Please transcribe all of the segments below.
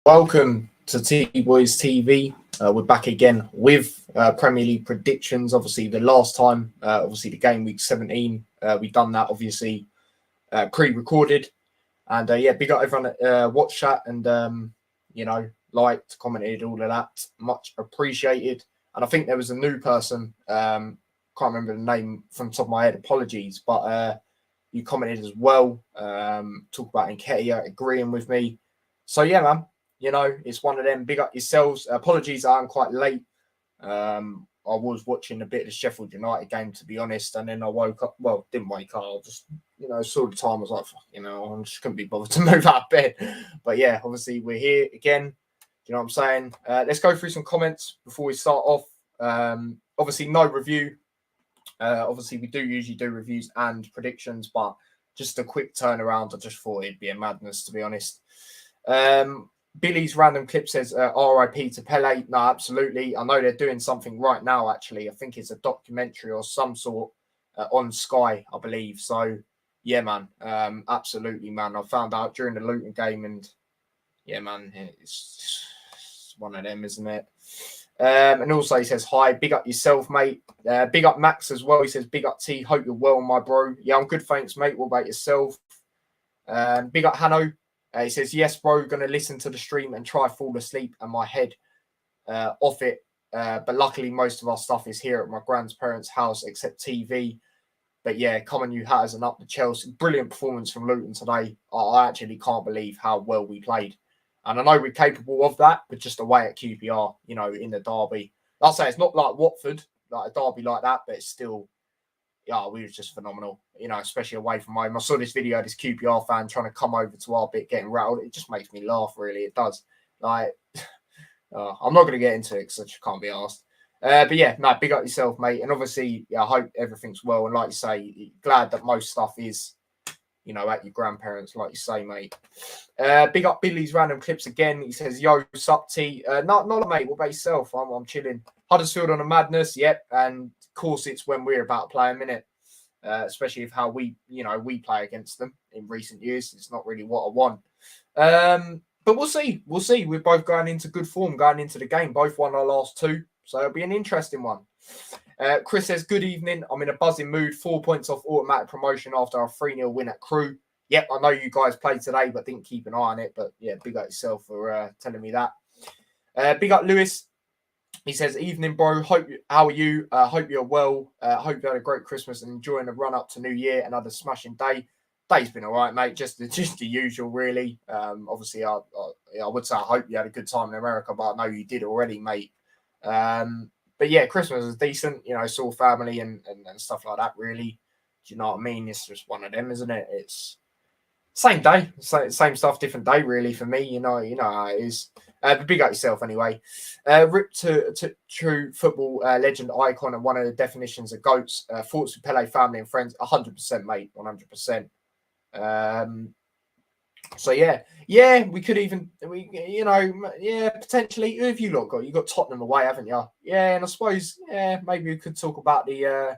Welcome to T-Boys TV. We're back again with Premier League predictions. Obviously, the last time, the game week 17, we done that obviously pre-recorded. And big up everyone that watched that and, liked, commented, all of that. Much appreciated. And I think there was a new person, can't remember the name from the top of my head, apologies, but you commented as well, talk about Nketiah agreeing with me. So, yeah, man. It's one of them. Big up yourselves. Apologies, I'm quite late. I was watching a bit of the Sheffield United game, to be honest, and then I woke up. Well, didn't wake up. I just, saw the time. I was like, I just couldn't be bothered to move out of bed. But yeah, obviously we're here again. Do you know what I'm saying? Let's go through some comments before we start off. Obviously, no review. Obviously, we do usually do reviews and predictions, but just a quick turnaround. I just thought it'd be a madness, to be honest. Billy's random clip says RIP to Pele. No, absolutely. I know they're doing something right now, actually. I think it's a documentary or some sort on Sky, I believe. So, yeah, man. Absolutely, man. I found out during the Luton game and, yeah, man, it's one of them, isn't it? And also he says, hi, big up yourself, mate. Big up Max as well. He says, big up T. Hope you're well, my bro. Yeah, I'm good, thanks, mate. What about yourself? Big up Hanno. He says, yes, bro, going to listen to the stream and try fall asleep and my head off it. But luckily, most of our stuff is here at my grandparents' house, except TV. But yeah, Common New Hatters and up to Chelsea. Brilliant performance from Luton today. I actually can't believe how well we played. And I know we're capable of that, but just away at QPR, in the derby. I'll say it's not like Watford, like a derby like that, but it's still... Yeah, we were just phenomenal, especially away from home. I saw this video of this QPR fan trying to come over to our bit, getting rattled. It just makes me laugh, really. It does. Like, I'm not going to get into it because I just can't be asked. But yeah, no, big up yourself, mate. And obviously, I hope everything's well. And like you say, glad that most stuff is, at your grandparents, like you say, mate. Big up Billy's random clips again. He says, yo, sup, T. Not mate. What about yourself? I'm chilling. Huddersfield on a madness, yep. And of course, it's when we're about to play a minute, especially if how we play against them in recent years. It's not really what I want. But we'll see. We'll see. We're both going into good form going into the game. Both won our last two. So it'll be an interesting one. Chris says, good evening. I'm in a buzzing mood. 4 points off automatic promotion after our 3-0 win at Crewe. Yep, I know you guys played today, but didn't keep an eye on it. But yeah, big up yourself for telling me that. Big up Lewis. He says, evening, bro. How are you? Hope you're well. Hope you had a great Christmas and enjoying the run up to New Year. Another smashing day. Day's been all right, mate. Just the usual, really. Obviously, I would say I hope you had a good time in America, but I know you did already, mate. But yeah, Christmas is decent. Saw family and stuff like that, really. Do you know what I mean? It's just one of them, isn't it? It's same day, same stuff, different day, really, for me. You know how it is. But big up yourself anyway. Rip to true football legend icon and one of the definitions of GOATs. Thoughts with Pele, family and friends. 100%, mate. 100%. So yeah, we could even potentially. Who have you lot got? You got Tottenham away, haven't you? Yeah, and I suppose maybe we could talk about the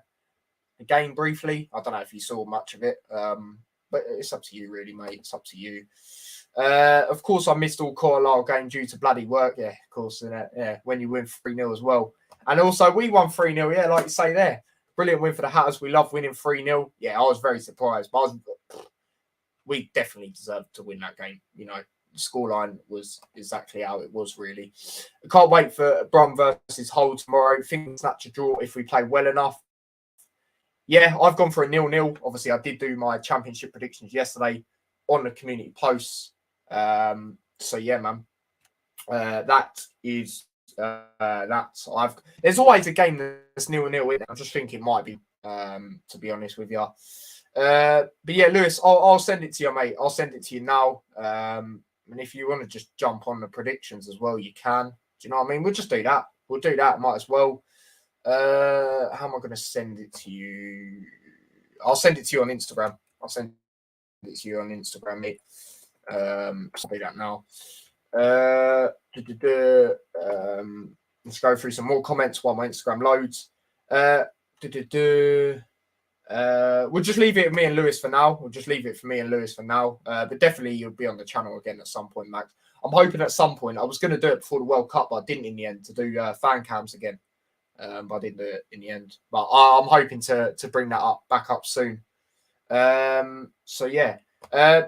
game briefly. I don't know if you saw much of it. But it's up to you, really, mate. It's up to you. Of course, I missed all Carlisle game due to bloody work. Yeah, of course. Yeah, when you win 3-0 as well. And also, we won 3-0. Yeah, like you say there. Brilliant win for the Hatters. We love winning 3-0. Yeah, I was very surprised. But we definitely deserved to win that game. The scoreline was exactly how it was, really. I can't wait for Brum versus Hull tomorrow. Think snatch a draw if we play well enough. Yeah, I've gone for a 0-0. Obviously, I did do my championship predictions yesterday on the community posts. So yeah, man, that is that. There's always a game that's 0-0. I just think it might be, to be honest with you. But yeah, Lewis, I'll send it to you, mate. I'll send it to you now. And if you want to just jump on the predictions as well, you can. Do you know what I mean? We'll just do that. We'll do that. Might as well. How am I going to send it to you? I'll send it to you on Instagram. I'll send it to you on Instagram, mate. Let's do that now. Let's go through some more comments while my Instagram loads. We'll just leave it with me and Lewis for now. But definitely you'll be on the channel again at some point, Max. I'm hoping at some point, I was going to do it before the World Cup, but I didn't in the end, to do fan cams again. But I didn't do it in the end. But I'm hoping to bring that back up soon. So yeah.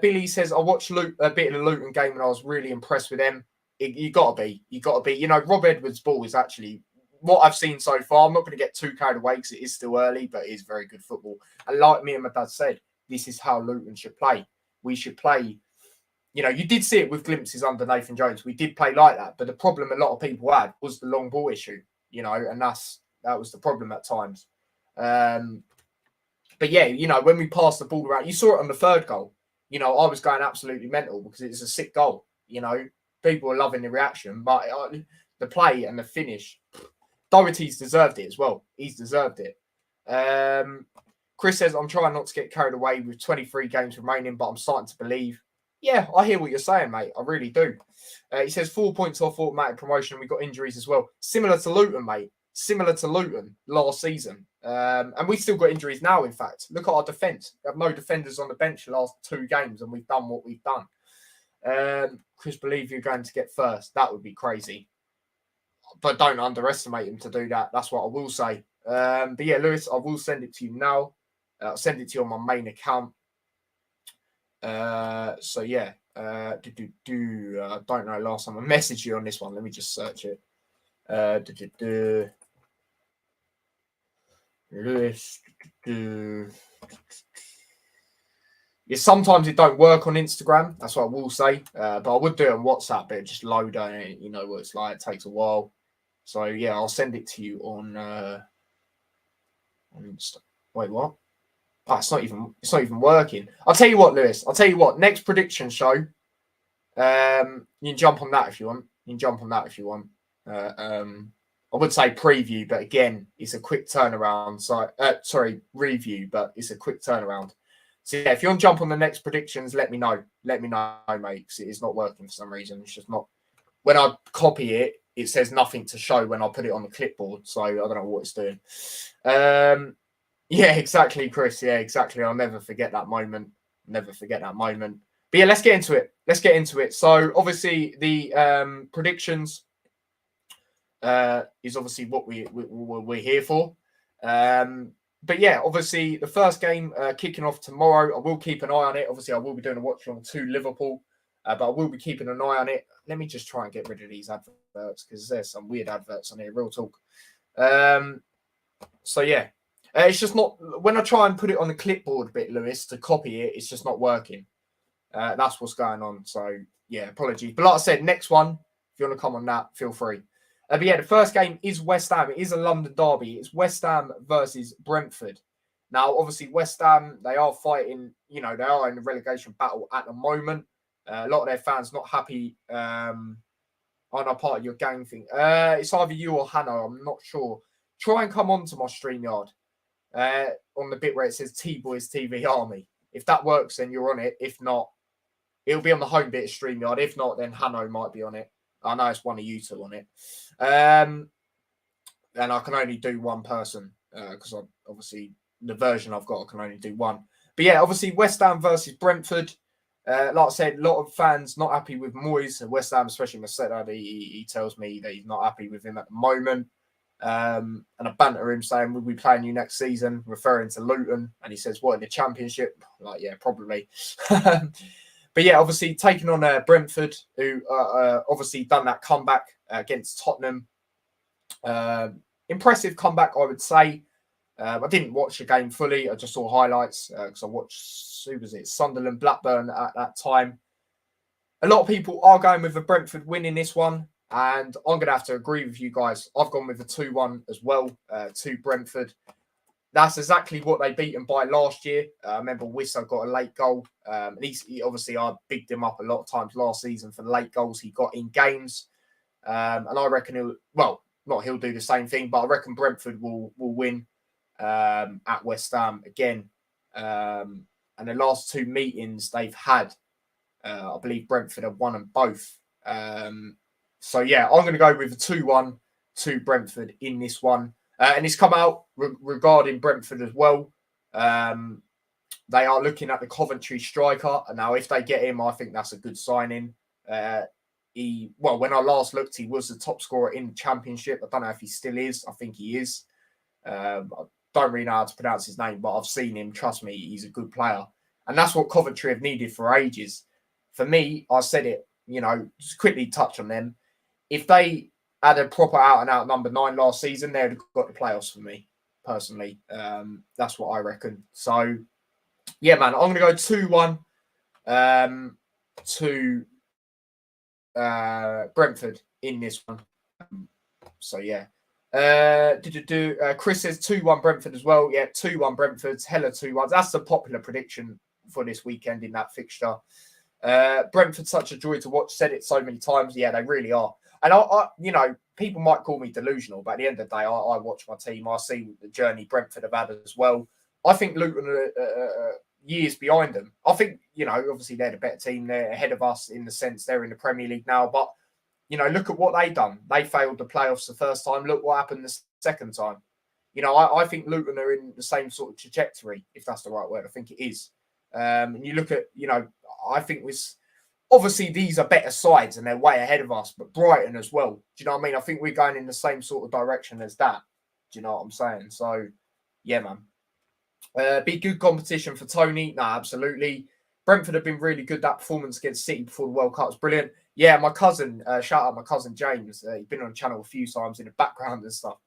Billy says, I watched a bit of the Luton game and I was really impressed with them. You got to be. You know, Rob Edwards' ball is actually what I've seen so far. I'm not going to get too carried away because it is still early, but it is very good football. And like me and my dad said, this is how Luton should play. We should play. You know, you did see it with glimpses under Nathan Jones. We did play like that. But the problem a lot of people had was the long ball issue, you know, and that was the problem at times. But yeah, you know, when we passed the ball around, you saw it on the third goal. You know, I was going absolutely mental because it's a sick goal. You know, people are loving the reaction, but the play and the finish, Doherty's deserved it as well. He's deserved it. Chris says, I'm trying not to get carried away with 23 games remaining, but I'm starting to believe. Yeah, I hear what you're saying, mate. I really do. He says 4 points off automatic promotion. We got injuries as well. Similar to Luton, mate. Similar to Luton last season. And we still got injuries now, in fact. Look at our defence. We have no defenders on the bench the last 2 games, and we've done what we've done. Chris, believe you're going to get first. That would be crazy. But don't underestimate him to do that. That's what I will say. But yeah, Lewis, I will send it to you now. I'll send it to you on my main account. So yeah, I don't know. Last time I messaged you on this one, let me just search it. Lewis. Yeah, sometimes it don't work on Instagram. That's what I will say. But I would do it on WhatsApp, but it just load on it. You know what it's like. It takes a while. So yeah, I'll send it to you on Insta. Wait, what? Oh, it's not even working. I'll tell you what, Lewis. I'll tell you what. Next prediction show. You can jump on that if you want. I would say preview, but again, it's a quick turnaround. So, review, but it's a quick turnaround. So yeah, if you want to jump on the next predictions, let me know. Let me know, mate, because it is not working for some reason. It's just not. When I copy it, it says nothing to show when I put it on the clipboard. So I don't know what it's doing. Yeah, exactly, Chris. Yeah, exactly. I'll never forget that moment. But yeah, let's get into it. So obviously the predictions is obviously what we're here for. But yeah, obviously the first game kicking off tomorrow. I will keep an eye on it. Obviously, I will be doing a watch along to Liverpool, but I will be keeping an eye on it. Let me just try and get rid of these adverts because there's some weird adverts on here. Real talk. So yeah. It's just not, when I try and put it on the clipboard bit, Lewis, to copy it, it's just not working. That's what's going on. So, yeah, apologies. But like I said, next one, if you want to come on that, feel free. But yeah, the first game is West Ham. It is a London derby. It's West Ham versus Brentford. Now, obviously, West Ham, they are fighting, you know, they are in the relegation battle at the moment. A lot of their fans not happy on a part of your gang thing. It's either you or Hanno, I'm not sure. Try and come on to my StreamYard. On the bit where it says T-Boys TV Army. If that works, then you're on it. If not, it'll be on the home bit of StreamYard. If not, then Hanno might be on it. I know it's one of you two on it. And I can only do one person because obviously the version I've got, I can only do one. But yeah, obviously West Ham versus Brentford. Like I said, a lot of fans not happy with Moyes. West Ham, especially Masetta, he tells me that he's not happy with him at the moment. And I banter him saying, will we play you next season? Referring to Luton. And he says, what, in the Championship? Like, yeah, probably. But yeah, obviously taking on Brentford, who obviously done that comeback against Tottenham. Impressive comeback, I would say. I didn't watch the game fully. I just saw highlights because I watched, who was it, Sunderland, Blackburn at that time. A lot of people are going with the Brentford winning this one. And I'm going to have to agree with you guys. I've gone with a 2-1 as well to Brentford. That's exactly what they beat them by last year. I remember Wissa got a late goal. He obviously, I bigged him up a lot of times last season for the late goals he got in games. And I reckon he'll do the same thing, but I reckon Brentford will win at West Ham again. And the last 2 meetings they've had, I believe Brentford have won them both. So, yeah, I'm going to go with a 2-1 to Brentford in this one. And it's come out regarding Brentford as well. They are looking at the Coventry striker. And now, if they get him, I think that's a good signing. when I last looked, he was the top scorer in the Championship. I don't know if he still is. I think he is. I don't really know how to pronounce his name, but I've seen him. Trust me, he's a good player. And that's what Coventry have needed for ages. For me, I said it, just quickly touch on them. If they had a proper out-and-out number 9 last season, they would have got the playoffs for me, personally. That's what I reckon. So, yeah, man, I'm going to go 2-1 to Brentford in this one. So, yeah. Chris says 2-1 Brentford as well. Yeah, 2-1 Brentford's hella 2-1s. That's the popular prediction for this weekend in that fixture. Brentford's such a joy to watch. Said it so many times. Yeah, they really are. And I people might call me delusional, but at the end of the day, I watch my team. I see the journey Brentford have had as well. I think Luton are years behind them. I think, obviously they're the better team. They're ahead of us in the sense they're in the Premier League now. But, look at what they've done. They failed the playoffs the first time. Look what happened the second time. I think Luton are in the same sort of trajectory, if that's the right word. I think it is. And you look at, I think obviously these are better sides and they're way ahead of us, but Brighton as well. Do you know what I mean? I think we're going in the same sort of direction as that. Do you know what I'm saying? So, yeah, man. Be good competition for Tony. No, absolutely. Brentford have been really good. That performance against City before the World Cup was brilliant. Yeah, my cousin, shout out my cousin James. He's been on the channel a few times in the background and stuff.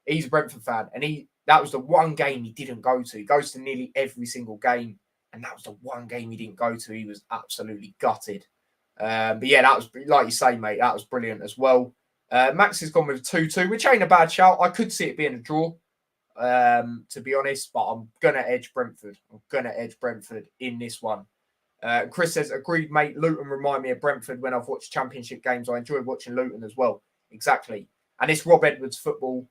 He's a Brentford fan, and that was the one game he didn't go to. He goes to nearly every single game, and that was the one game he didn't go to. He was absolutely gutted. But yeah, that was, like you say, mate, that was brilliant as well. Max has gone with 2-2, which ain't a bad shout. I could see it being a draw, to be honest, but I'm going to edge Brentford. I'm going to edge Brentford in this one. Chris says, agreed, mate. Luton remind me of Brentford when I've watched Championship games. I enjoy watching Luton as well. Exactly. And this Rob Edwards football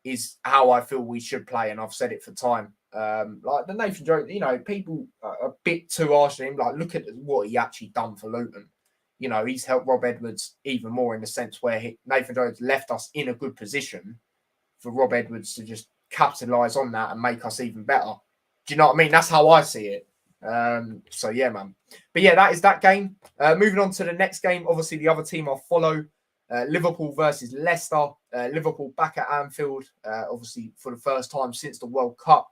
is how I feel we should play, and I've said it for time. Like the Nathan Jones, people are a bit too harsh on him. Like, look at what he actually done for Luton. He's helped Rob Edwards even more in the sense where Nathan Jones left us in a good position for Rob Edwards to just capitalise on that and make us even better. Do you know what I mean? That's how I see it. So, yeah, man. But, yeah, that is that game. Moving on to the next game, obviously the other team I'll follow, Liverpool versus Leicester. Liverpool back at Anfield, obviously for the first time since the World Cup.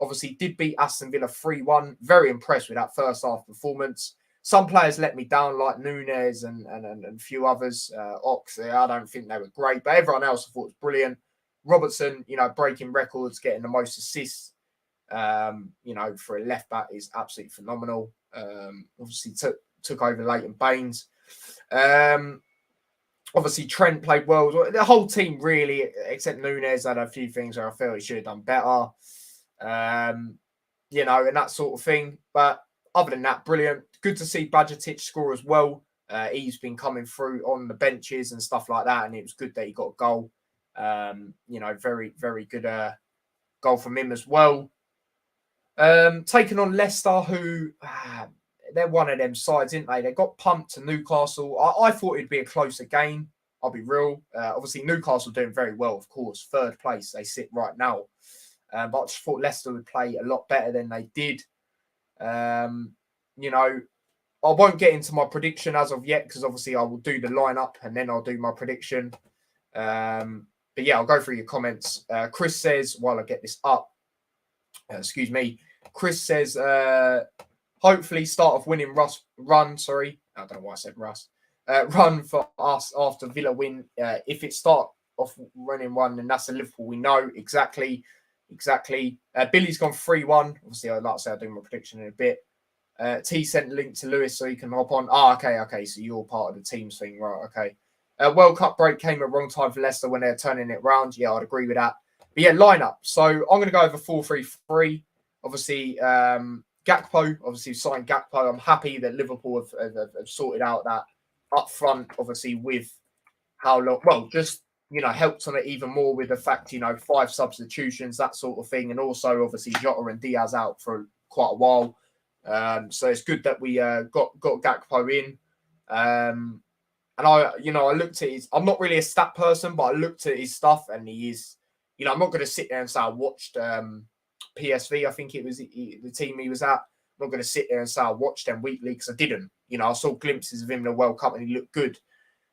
Obviously did beat Aston Villa 3-1. Very impressed with that first half performance. Some players let me down, like Nunes and a few others. Ox, I don't think they were great, but everyone else I thought was brilliant. Robertson, breaking records, getting the most assists, for a left back is absolutely phenomenal. Obviously took over Leighton Baines. Obviously Trent played well. The whole team really, except Nunes, had a few things where I feel he should have done better. And that sort of thing. But other than that, brilliant. Good to see Bajcetic score as well. He's been coming through on the benches and stuff like that, and it was good that he got a goal. Very, very good goal from him as well. Taking on Leicester, who they're one of them sides, didn't they? They got pumped to Newcastle. I thought it'd be a closer game. I'll be real. Obviously, Newcastle doing very well, of course. 3rd place they sit right now. But I just thought Leicester would play a lot better than they did. I won't get into my prediction as of yet because obviously I will do the lineup and then I'll do my prediction. But yeah, I'll go through your comments. Chris says, while I get this up, Chris says, hopefully start off winning run. Sorry, I don't know why I said Russ. Run for us after Villa win. If it start off running one, then that's a Liverpool we know. Exactly. Billy's gone 3-1. Obviously, I'd like to say I'll do my prediction in a bit. T sent a link to Lewis so you can hop on. Okay. So you're part of the teams thing, right? Okay. World Cup break came at wrong time for Leicester when they're turning it round. Yeah, I'd agree with that. But yeah, lineup. So I'm going to go over 4-3-3. Obviously, Gakpo. Obviously, signed Gakpo. I'm happy that Liverpool have sorted out that up front. Obviously, with how long? Well, just helped on it even more with the fact 5 substitutions, that sort of thing, and also obviously Jota and Diaz out for quite a while. So it's good that we got Gakpo in. And I looked at his. I'm not really a stat person, but I looked at his stuff, and he is. I'm not going to sit there and say I watched PSV. I think it was the team he was at. I'm not going to sit there and say I watched them weekly because I didn't. I saw glimpses of him in the World Cup and he looked good.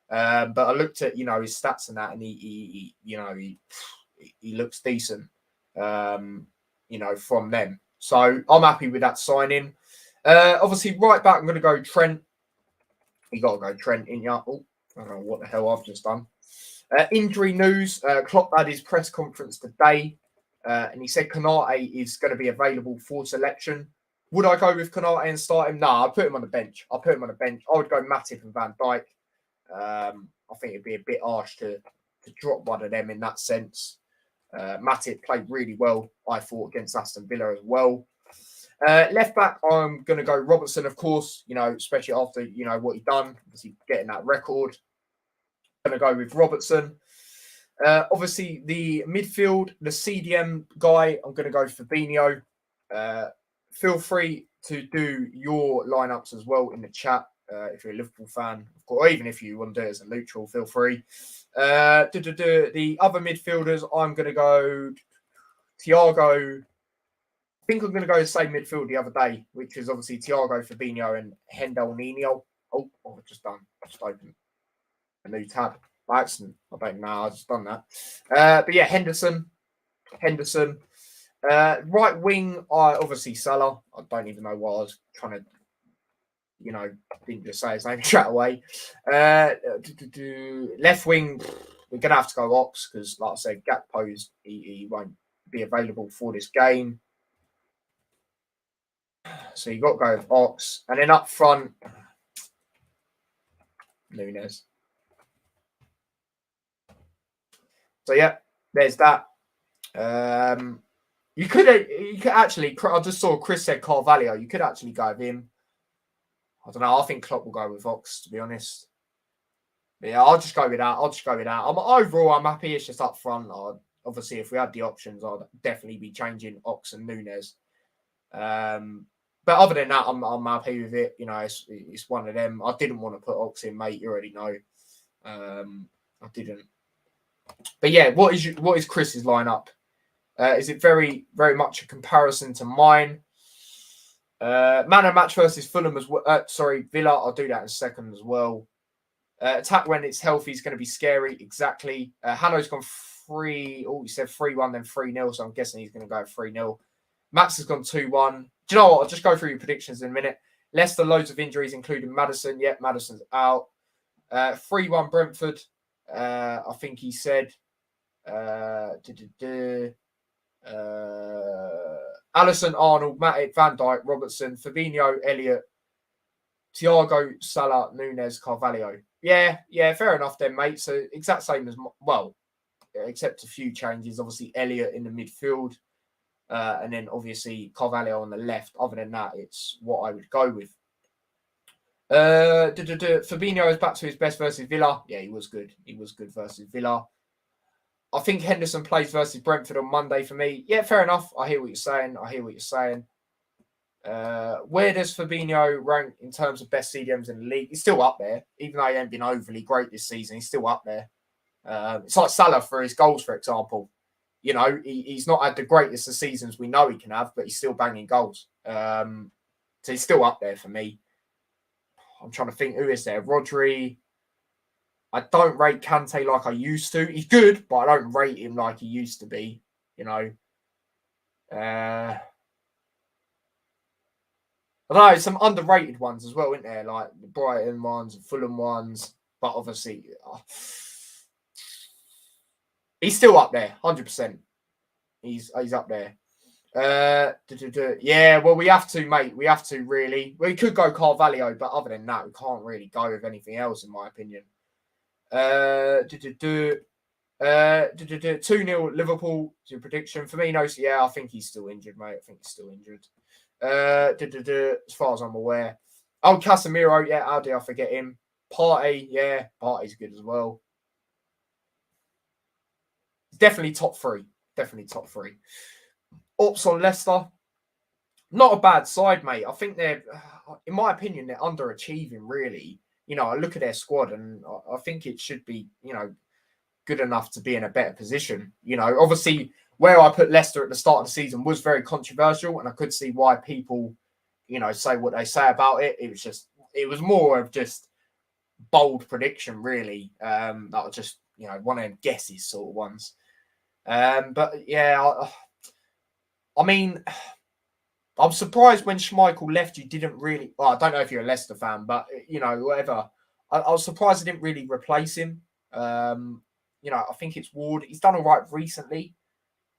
But I looked at, his stats and that, and he looks decent, from them. So I'm happy with that signing. Obviously, right back, I'm going to go Trent. You got to go Trent in ya. Oh, I don't know what the hell I've just done. Injury news. Klopp had his press conference today, and he said Konate is going to be available for selection. Would I go with Konate and start him? Nah, I'll put him on the bench. I would go Matip and Van Dijk. I think it'd be a bit harsh to drop one of them in that sense. Matip played really well, I thought, against Aston Villa as well. Left back, I'm going to go Robertson, of course, especially after, what he done, obviously getting that record. Going to go with Robertson. Obviously, the midfield, the CDM guy, I'm going to go Fabinho. Feel free to do your lineups as well in the chat. If you're a Liverpool fan, of course, or even if you want to do it as a neutral, feel free. The other midfielders, I'm going to go Thiago. I think I'm going to go the same midfield the other day, which is obviously Thiago, Fabinho, and Hendel Nino. Oh, I've just opened a new tab by accident. I don't know. I've just done that. But yeah, Henderson. Right wing, obviously Salah. I don't even know why I was trying to, didn't just say his name straight away. Left wing, we're going to have to go Ox because, like I said, Gakpo's, he won't be available for this game. So you've got to go with Ox. And then up front, Nunes. So, yeah, there's that. You could actually, I just saw Chris said Carvalho. You could actually go with him. I don't know. I think Klopp will go with Ox, to be honest. But yeah, I'll just go with that. Overall, I'm happy. It's just up front. Obviously, if we had the options, I'd definitely be changing Ox and Nunes. But other than that, I'm happy with it. It's one of them. I didn't want to put Ox in, mate. You already know. I didn't. But yeah, what is Chris's lineup? Is it very, very much a comparison to mine? Man of match versus Fulham as well. Villa. I'll do that in a second as well. Attack when it's healthy is going to be scary. Exactly. Hanno's gone 3. Oh, he said 3-1, then 3-0. So I'm guessing he's going to go 3-0. Max has gone 2-1. Do you know what? I'll just go through your predictions in a minute. Leicester, loads of injuries, including Maddison. Yep, Maddison's out. 3-1 Brentford. I think he said. Alisson, Arnold, Matip, Van Dijk, Robertson, Fabinho, Elliott, Thiago, Salah, Nunes, Carvalho. Yeah, fair enough then, mate. So exact same as, except a few changes. Obviously, Elliott in the midfield. And then obviously Carvalho on the left. Other than that, it's what I would go with. Fabinho is back to his best versus Villa. Yeah, he was good. He was good versus Villa. I think Henderson plays versus Brentford on Monday for me. Yeah, fair enough. I hear what you're saying. Where does Fabinho rank in terms of best CDMs in the league? He's still up there. Even though he hasn't been overly great this season, he's still up there. It's like Salah for his goals, for example. He's not had the greatest of seasons we know he can have, but he's still banging goals. So he's still up there for me. I'm trying to think who is there. Rodri. I don't rate Kante like I used to. He's good, but I don't rate him like he used to be. I don't know, some underrated ones as well, isn't there? Like the Brighton ones and Fulham ones. But obviously, he's still up there, 100%. He's up there. Yeah, well, we have to, mate. We have to, really. We could go Carvalho, but other than that, we can't really go with anything else, in my opinion. 2-0 Liverpool. Your prediction for me? No, yeah, I think he's still injured, mate. I think he's still injured. As far as I'm aware. Oh, Casemiro. Yeah, how did I forget him? Partey. Yeah, Partey's good as well. Definitely top 3. Ops on Leicester. Not a bad side, mate. I think they're, in my opinion, they're underachieving, really. I look at their squad and I think it should be, good enough to be in a better position. Obviously, where I put Leicester at the start of the season was very controversial, and I could see why people, say what they say about it. It it was more of just bold prediction, really. That was just, one of them guesses sort of ones. But yeah, I mean, I'm surprised when Schmeichel left, you didn't really. Well, I don't know if you're a Leicester fan, but whatever. I was surprised they didn't really replace him. I think it's Ward. He's done all right recently.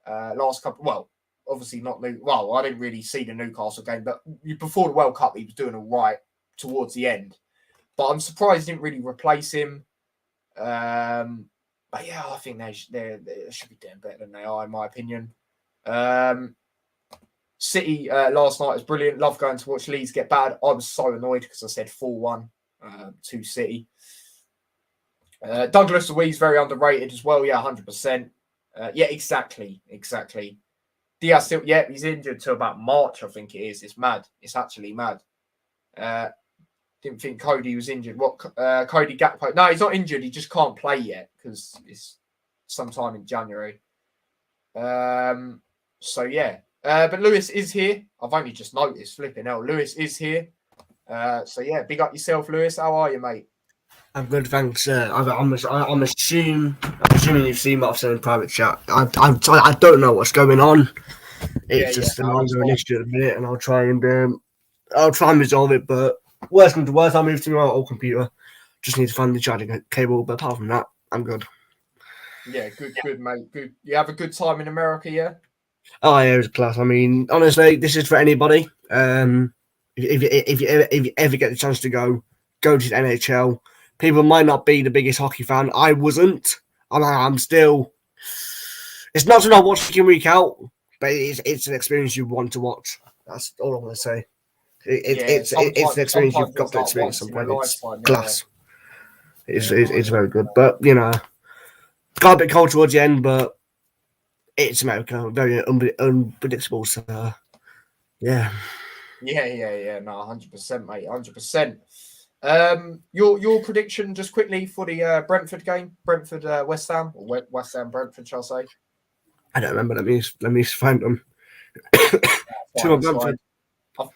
Last couple. Well, obviously not new. Well, I didn't really see the Newcastle game, but before the World Cup, he was doing all right towards the end. But I'm surprised they didn't really replace him. But yeah, I think they should be doing better than they are, in my opinion. City last night was brilliant. Love going to watch Leeds get bad. I was so annoyed because I said 4-1 to City. Douglas Luiz very underrated as well. Yeah, 100%. Yeah, exactly. Diaz still, he's injured till about March, I think it is. It's mad. It's actually mad. Didn't think Cody was injured. Cody Gakpo? No, he's not injured. He just can't play yet because it's sometime in January. So yeah. But Lewis is here. I've only just noticed. Flipping hell, Lewis is here. So yeah, big up yourself, Lewis. How are you, mate? I'm good, thanks. I'm assuming you've seen what I've said in private chat. I don't know what's going on. It's just an ongoing issue at the minute, and I'll try and resolve it. But worst comes to worst, I'll move to my old computer. Just need to find the charging cable. But apart from that, I'm good. Yeah, good, mate. Good. You have a good time in America, yeah? Oh yeah, it was class. I mean, honestly, this is for anybody. If you ever get the chance to go to the NHL. People might not be the biggest hockey fan. I wasn't. I'm still. It's not something I watch week in, week out, but it's an experience you want to watch. That's all I'm going to say. It's an experience you've got to experience sometime. It's class. It's very good, but got a bit cold towards the end, but it's America, very unpredictable. So yeah. Yeah. No, 100%, mate. 100%. Your prediction just quickly for the Brentford game, Brentford West Ham, or West Ham Brentford, shall I say? I don't remember. Let me find them. 2-1 Brentford.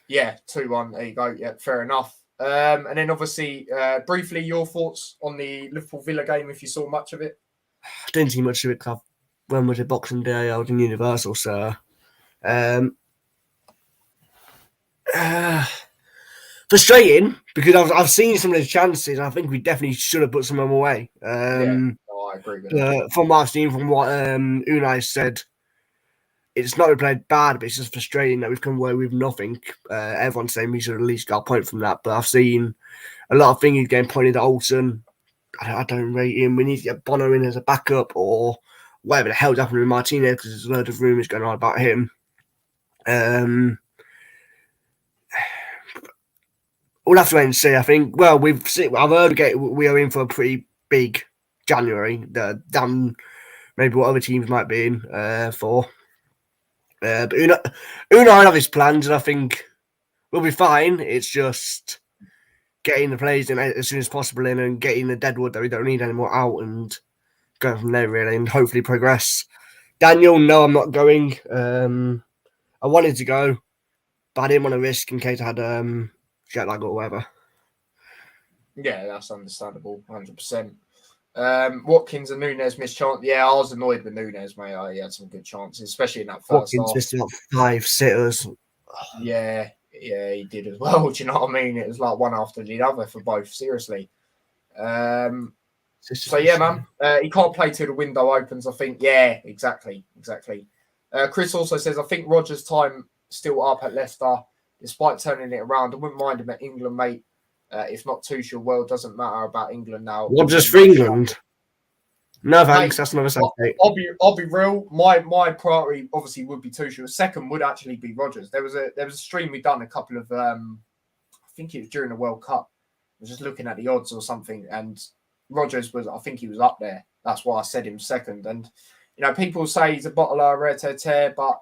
Yeah, 2-1. There you go. Yeah, fair enough. And then obviously, briefly, your thoughts on the Liverpool Villa game, if you saw much of it. I didn't see much of it because when was it, Boxing Day? I was in Universal, so frustrating because I've seen some of the chances. I think we definitely should have put some of them away. I agree with that. From what I've seen, from what Unai said, it's not we played bad, but it's just frustrating that we've come away with nothing. Everyone's saying we should have at least got a point from that, but I've seen a lot of things getting pointed at Olsen. I don't rate him. We need to get Bono in as a backup or whatever the hell's happening with Martinez because there's a load of rumours going on about him. We'll have to wait and see. I think. Well, I've heard we are in for a pretty big January. Than maybe what other teams might be in for. But Unai have his plans, and I think we'll be fine. It's just getting the players in as soon as possible and getting the deadwood that we don't need anymore out and going from there really, and hopefully progress. Daniel, no, I'm not going. I wanted to go, but I didn't want to risk in case I had jet lag or whatever. Yeah, that's understandable, 100%. Watkins and Nunes missed chance. Yeah, I was annoyed with Nunes, mate. He had some good chances, especially in that first Watkins half. missed about 5 sitters. Yeah, he did as well. Do you know what I mean? It was like one after the other for both, seriously. So yeah, man, he can't play till the window opens, I think. Yeah, exactly. Chris also says, I think Rodgers' time still up at Leicester, despite turning it around. I wouldn't mind him at England, mate. If not Tuchel, well, doesn't matter about England now. Rodgers for England? No thanks, mate, that's another subject. I'll be real. My priority obviously would be Tuchel. Second would actually be Rodgers. There was a stream we done a couple of I think it was during the World Cup. I was just looking at the odds or something, and Rodgers I think he was up there. That's why I said him second. And people say he's a bottler, rare, but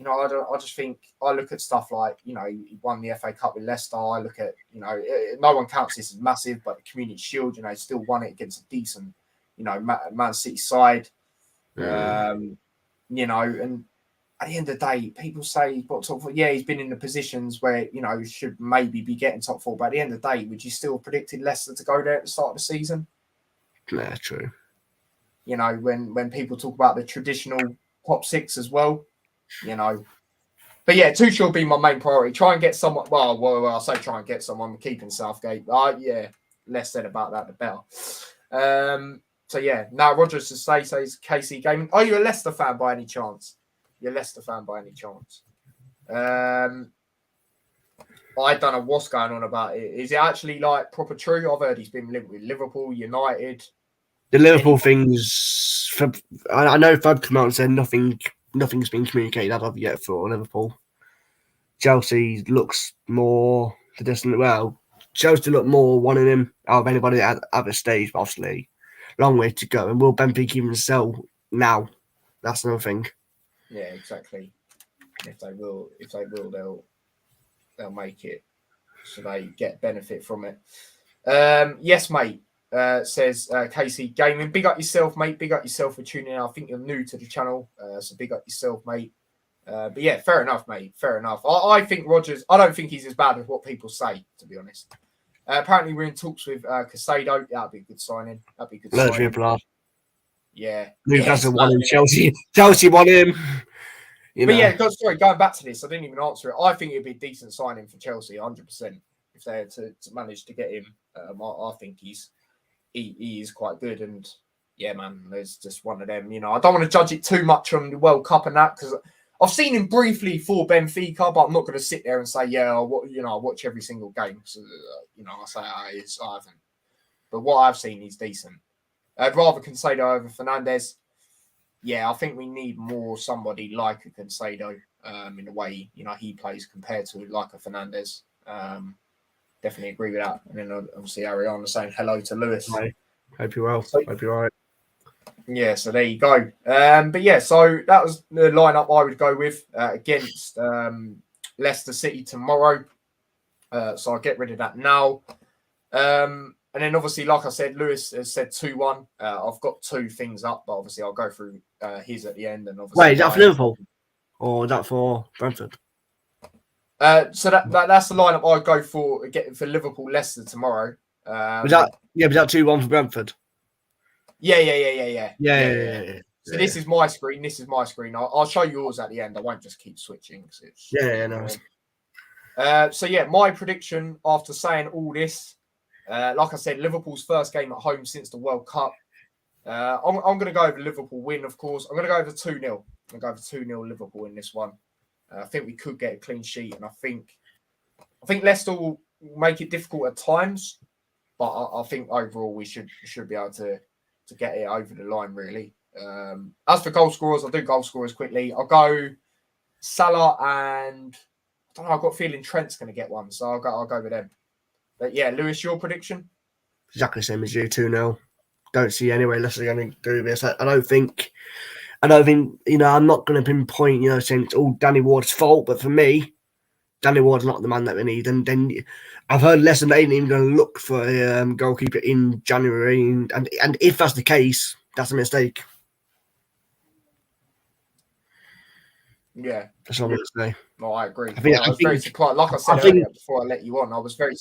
I just think I look at stuff like, he won the FA Cup with Leicester. I look at, no one counts this as massive, but the Community Shield, still won it against a decent, Man City side. And at the end of the day, people say he's got top four. Yeah, he's been in the positions where, should maybe be getting top four. But at the end of the day, would you still have predicted Leicester to go there at the start of the season? Yeah, true. When people talk about the traditional top six as well, But yeah, Tuchel will be my main priority. Try and get someone. Well, I say try and get someone. Keeping Southgate. Yeah, less said about that, the better. So yeah, now Rogers to says KC Gaming. Are you a Leicester fan by any chance? You're a Leicester fan by any chance? I don't know what's going on about it. Is it actually like proper true? I've heard he's been linked with Liverpool, United. The Liverpool things. I know Fab come out and said nothing's been communicated as of yet for Liverpool. Chelsea looks more distant. Well, Chelsea look more wanting him out of anybody at the stage, but obviously, long way to go. And will Benfica even sell now? That's another thing. Yeah, exactly. If they will, they'll make it so they get benefit from it. Yes, mate. Says KC Gaming. Big up yourself, mate. Big up yourself for tuning in. I think you're new to the channel, so big up yourself, mate. But yeah, fair enough, mate. Fair enough. I think Rogers. I don't think he's as bad as what people say, to be honest. Apparently, we're in talks with Casado. That'd be a good signing. That'd be a good signing. Yeah. Newcastle won him. Chelsea won him. But yeah, sorry, going back to this, I didn't even answer it. I think it'd be a decent signing for Chelsea, 100%. If they had to manage to get him, I think he is quite good. And yeah, man, there's just one of them. I don't want to judge it too much on the World Cup and that because I've seen him briefly for Benfica, but I'm not going to sit there and say, yeah, I watch every single game. So, I say I haven't. But what I've seen, he's decent. I'd rather Cancelo over Fernandes. Yeah, I think we need more somebody like a Cancelo in the way he plays compared to like a Fernandes. Definitely agree with that. And then obviously Ariana saying hello to Lewis. Hi. Hope you're well. Hope you're all right. Yeah, so there you go. But yeah, so that was the lineup I would go with against Leicester City tomorrow. So I'll get rid of that now. And then obviously, like I said, Lewis has said 2-1. I've got two things up, but obviously I'll go through his at the end. And obviously, wait, is that for Liverpool or is that for Brentford? So that's the lineup I'd go for Liverpool Leicester tomorrow. Was that 2-1 for Brentford? Yeah. So Yeah. this is my screen. I'll show you yours at the end. I won't just keep switching. No. So yeah, my prediction after saying all this, like I said, Liverpool's first game at home since the World Cup. I'm going to go over Liverpool win, of course. I'm going to go over 2-0. I'm going to go over 2-0 Liverpool in this one. I think we could get a clean sheet, and I think Leicester will make it difficult at times, but I think overall we should be able to get it over the line, really. As for goal scorers, I'll do goal scorers quickly. I'll go Salah and I don't know. I've got a feeling Trent's going to get one, so I'll go with them. But yeah, Lewis, your prediction? Exactly the same as you, 2-0. Don't see any way Leicester are going to do this. I don't think. I'm not going to pinpoint, saying it's all Danny Ward's fault, but for me, Danny Ward's not the man that we need. And then I've heard Leicester ain't even going to look for a goalkeeper in January, and if that's the case, that's a mistake. Yeah, that's what I'm going to say. No, I agree. I was very surprised. Like I said earlier, before I let you on, I was very.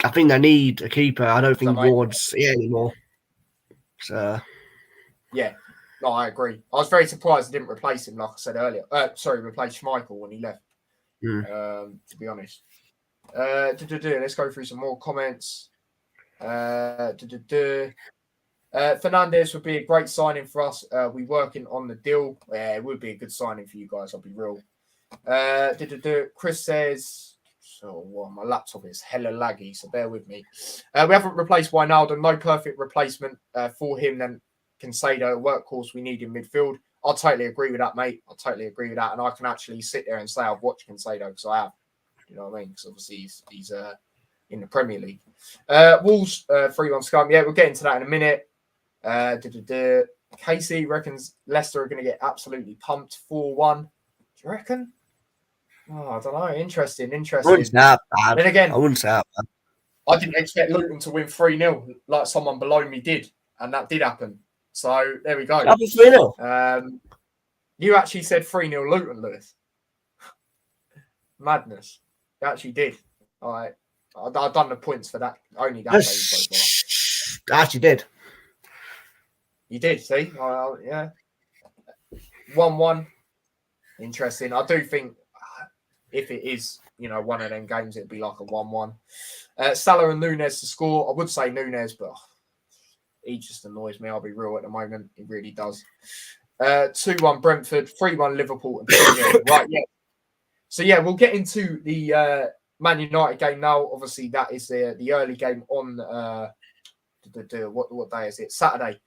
I think they need a keeper. I don't think Ward's here anymore. So. Yeah, no, I agree. I was very surprised they didn't replace him, like I said earlier. Replace Schmeichel when he left. To be honest. Let's go through some more comments. Fernandes would be a great signing for us. We're working on the deal. Yeah, it would be a good signing for you guys, I'll be real. Chris says, my laptop is hella laggy, so bear with me. We haven't replaced Wijnaldum. No perfect replacement for him then Cancelo, workhorse we need in midfield. I'll totally agree with that, mate. I'll totally agree with that. And I can actually sit there and say I've watched Cancelo because I have. You know what I mean? Because obviously he's in the Premier League. Wolves, 3-1 Scum. Yeah, we'll get into that in a minute. KC reckons Leicester are going to get absolutely pumped 4-1. Do you reckon? Oh, I don't know. Interesting. I wouldn't say that bad. Then again, I wouldn't say that bad. I didn't expect Luton to win 3-0 like someone below me did. And that did happen. So there we go. That was 3-0. You actually said 3-0 Luton, Lewis. Madness. You actually did. All right. I've done the points for that. Only that game so far. I actually did. You did, see? Yeah. 1-1. Interesting. I do think if it is, one of them games, it'd be like a 1-1. Salah and Nunes to score. I would say Nunes, but he just annoys me. I'll be real at the moment. He really does. 2-1 Brentford, 3-1 Liverpool, and 2-0. Right, yeah. So, yeah, we'll get into the Man United game now. Obviously, that is the early game on what day is it? Saturday.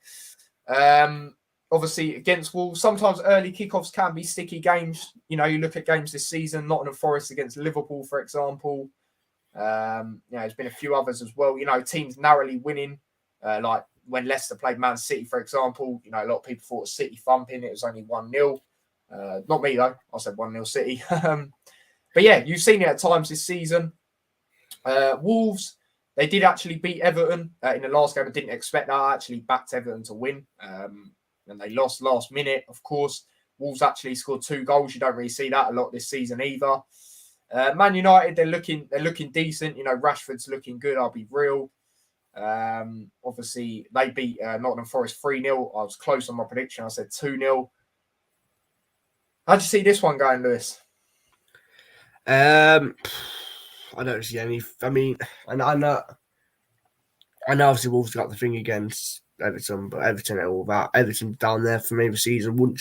Obviously, against Wolves, sometimes early kickoffs can be sticky games. You look at games this season, Nottingham Forest against Liverpool, for example. There's been a few others as well. Teams narrowly winning, like when Leicester played Man City, for example. A lot of people thought City thumping. It was only 1-0. Not me, though. I said 1-0 City. But yeah, you've seen it at times this season. Wolves, they did actually beat Everton in the last game. I didn't expect that. I actually backed Everton to win. And they lost last minute, of course. Wolves actually scored 2 goals. You don't really see that a lot this season either. Man United, they're looking decent. Rashford's looking good. I'll be real. Obviously, they beat Nottingham Forest 3-0. I was close on my prediction. I said 2-0. How'd you see this one going, Lewis? I don't see any. I mean, I know obviously Wolves got the thing against Everton, but Everton and all that. Everton down there for me this season wouldn't.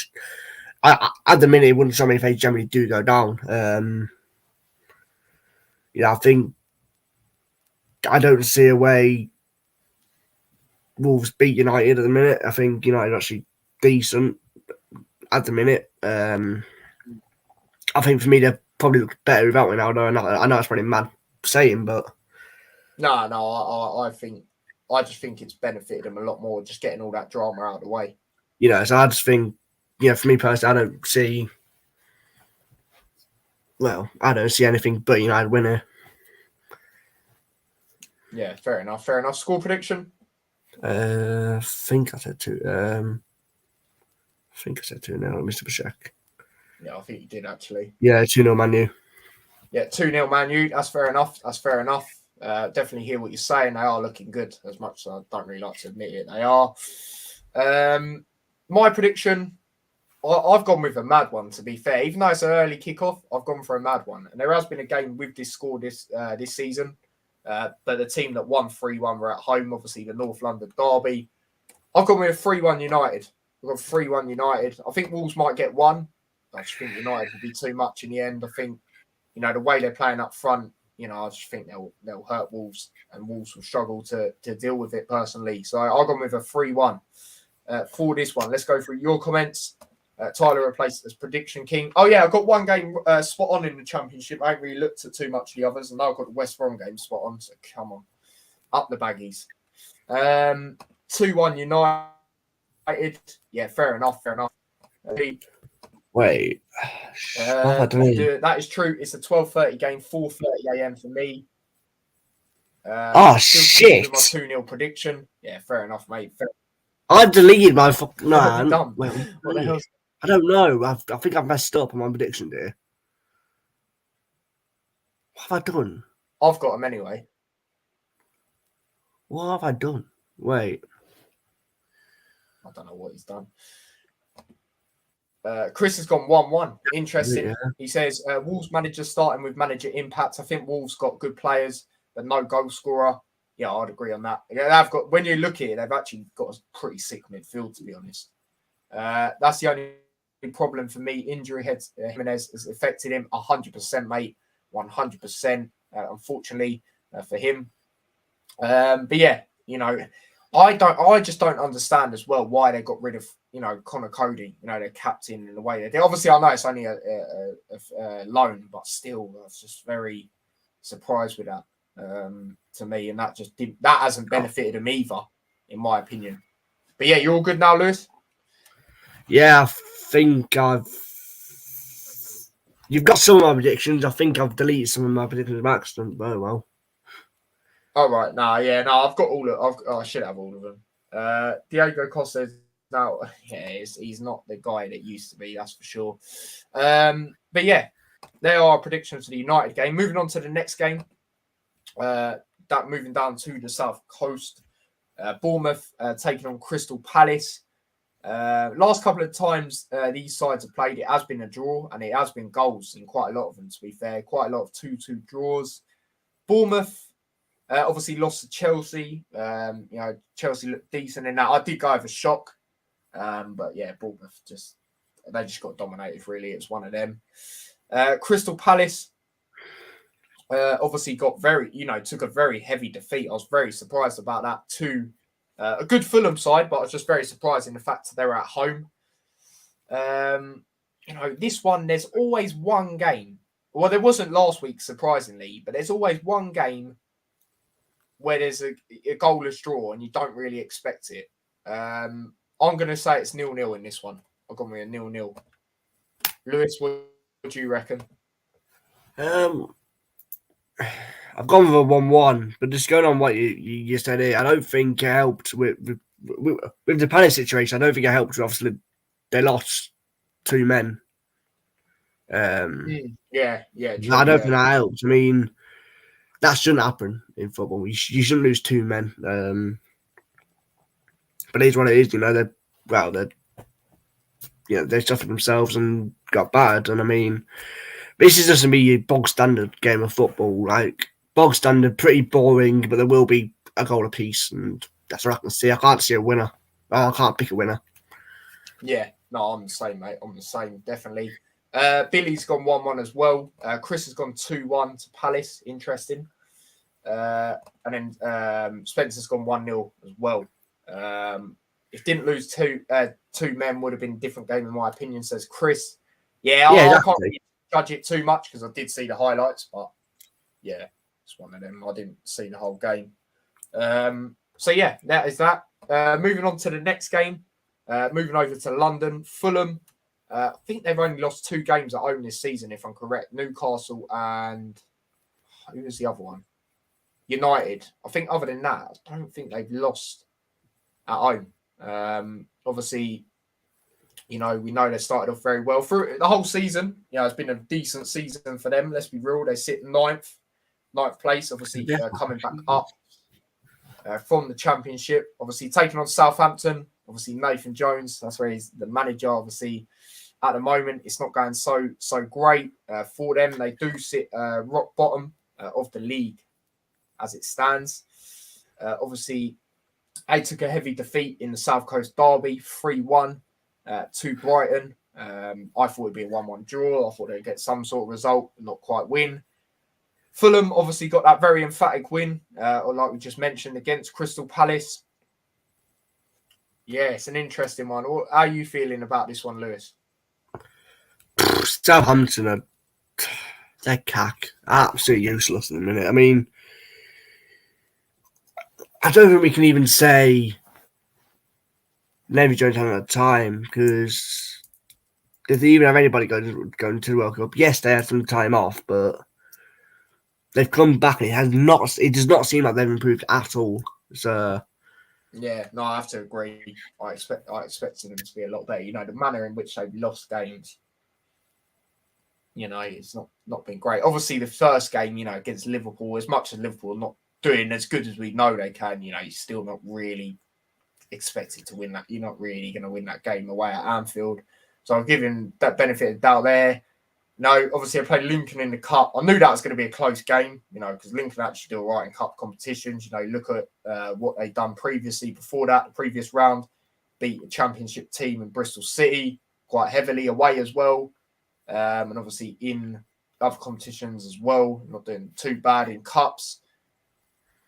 At the minute, it wouldn't show me if they generally do go down. I think I don't see a way Wolves beat United at the minute. I think United are actually decent at the minute. I think for me, they're probably look better without Ronaldo. I know it's probably mad saying, but no, I just think it's benefited them a lot more just getting all that drama out of the way. So I just think, for me personally, I don't see. Well, I don't see anything but United winner. Yeah, fair enough. Score prediction? I think I said 2. I think I said 2 now. Let me double check. Yeah, I think you did actually. Yeah, 2-0 Man U. Yeah, 2-0 Man U. That's fair enough. Definitely hear what you're saying. They are looking good, as much as I don't really like to admit it. They are. My prediction, I've gone with a mad one, to be fair. Even though it's an early kickoff, I've gone for a mad one. And there has been a game with this score this season. But the team that won 3-1 were at home, obviously the North London derby. I've gone with a 3-1 United. I've got 3-1 United. I think Wolves might get 1. I just think United will be too much in the end. I think, the way they're playing up front, I just think they'll hurt Wolves, and Wolves will struggle to deal with it personally. So I've gone with a 3-1 for this one. Let's go through your comments. Tyler replaced as prediction king. Oh yeah, I've got one game spot on in the Championship. I ain't really looked at too much of the others, and I've got the West Brom game spot on. So come on, up the baggies. 2-1 United. Yeah, fair enough. Wait, that is true. It's a 12:30 game, 4:30 a.m. for me. Shit! My 2-0 prediction. Yeah, fair enough, mate. I deleted my fucking. What the hell? I don't know. I think I've messed up on my prediction there. What have I done? I've got them anyway. What have I done? Wait. I don't know what he's done. Chris has gone 1-1. Interesting. Yeah. He says Wolves manager starting with manager impact. I think Wolves got good players, but no goal scorer. Yeah, I'd agree on that. Yeah, they've got. When you look here, they've actually got a pretty sick midfield, to be honest. That's the only problem for me. Injury Jimenez has affected him 100%, mate. 100%. Unfortunately for him. But yeah, I just don't understand as well why they got rid of Connor Cody, their captain, in the way they did. Obviously, I know it's only a loan, but still, I was just very surprised with that. To me, and that hasn't benefited him either, in my opinion. But yeah, you're all good now, Lewis? Yeah, I think you've got some of my predictions. I think I've deleted some of my predictions by accident, but well. All right, I've got all of. I should have all of them. Diego Costa no, yeah, he's not the guy that used to be, that's for sure. But yeah, there are predictions for the United game. Moving on to the next game, that moving down to the south coast, Bournemouth taking on Crystal Palace. Last couple of times these sides have played, it has been a draw, and it has been goals in quite a lot of them, to be fair. Quite a lot of 2-2 draws. Bournemouth obviously lost to Chelsea. Chelsea looked decent in that. I did go over shock. But yeah, Bournemouth they just got dominated, really. It's one of them. Crystal Palace obviously took a very heavy defeat. I was very surprised about that too. A good Fulham side, but I was just very surprised in the fact that they were at home. This one, there's always one game. Well, there wasn't last week, surprisingly, but there's always one game where there's a goalless draw and you don't really expect it. I'm going to say it's 0-0 in this one. I've gone with a 0-0. Lewis, what do you reckon? I've gone with a 1-1, but just going on what you said here, I don't think it helped with the Palace situation. I don't think it helped. Obviously, they lost 2 men. Yeah. True, I don't think that helps. I mean, that shouldn't happen in football. You shouldn't lose 2 men. But it is what it is. They suffered themselves and got bad. And I mean, this is just going to be a bog standard game of football. Like, bog standard, pretty boring, but there will be a goal apiece. And that's what I can see. I can't see a winner. I can't pick a winner. Yeah, no, I'm the same, mate. I'm the same, definitely. Billy's gone 1-1 as well. Chris has gone 2-1 to Palace. Interesting. And then Spencer's gone 1-0 as well. If didn't lose 2 men, would have been a different game, in my opinion, says Chris. I can't really judge it too much because I did see the highlights, but yeah, it's one of them. I didn't see the whole game. That is that. Moving on to the next game, moving over to London, Fulham. I think they've only lost 2 games at home this season, if I'm correct. Newcastle and who was the other one? United. I think other than that, I don't think they've lost at home. Obviously, we know they started off very well through the whole season. It's been a decent season for them. Let's be real. They sit ninth place, obviously coming back up from the Championship. Obviously taking on Southampton. Obviously Nathan Jones. That's where he's the manager. Obviously, at the moment, it's not going so great for them. They do sit rock bottom of the league as it stands. Obviously, they took a heavy defeat in the South Coast Derby, 3-1 to Brighton. I thought it'd be a 1-1 draw. I thought they'd get some sort of result, not quite win. Fulham obviously got that very emphatic win, or like we just mentioned, against Crystal Palace. Yeah, it's an interesting one. How are you feeling about this one, Lewis? Southampton they're cack. Absolutely useless at the minute. I mean, I don't think we can even say Navy Jones having a time because did they even have anybody going to the World Cup? Yes, they had some time off, but they've come back and it does not seem like they've improved at all. So yeah, no, I have to agree. I expected them to be a lot better. The manner in which they've lost games, it's not been great. Obviously, the first game, against Liverpool, as much as Liverpool are not doing as good as we know they can, you're still not really expected to win that. You're not really going to win that game away at Anfield. So I'm giving that benefit of doubt there. No, obviously I played Lincoln in the Cup. I knew that was going to be a close game, because Lincoln actually do all right in Cup competitions. Look at what they've done previously before that, the previous round, beat a Championship team in Bristol City quite heavily away as well. And obviously in other competitions as well, not doing too bad in Cups.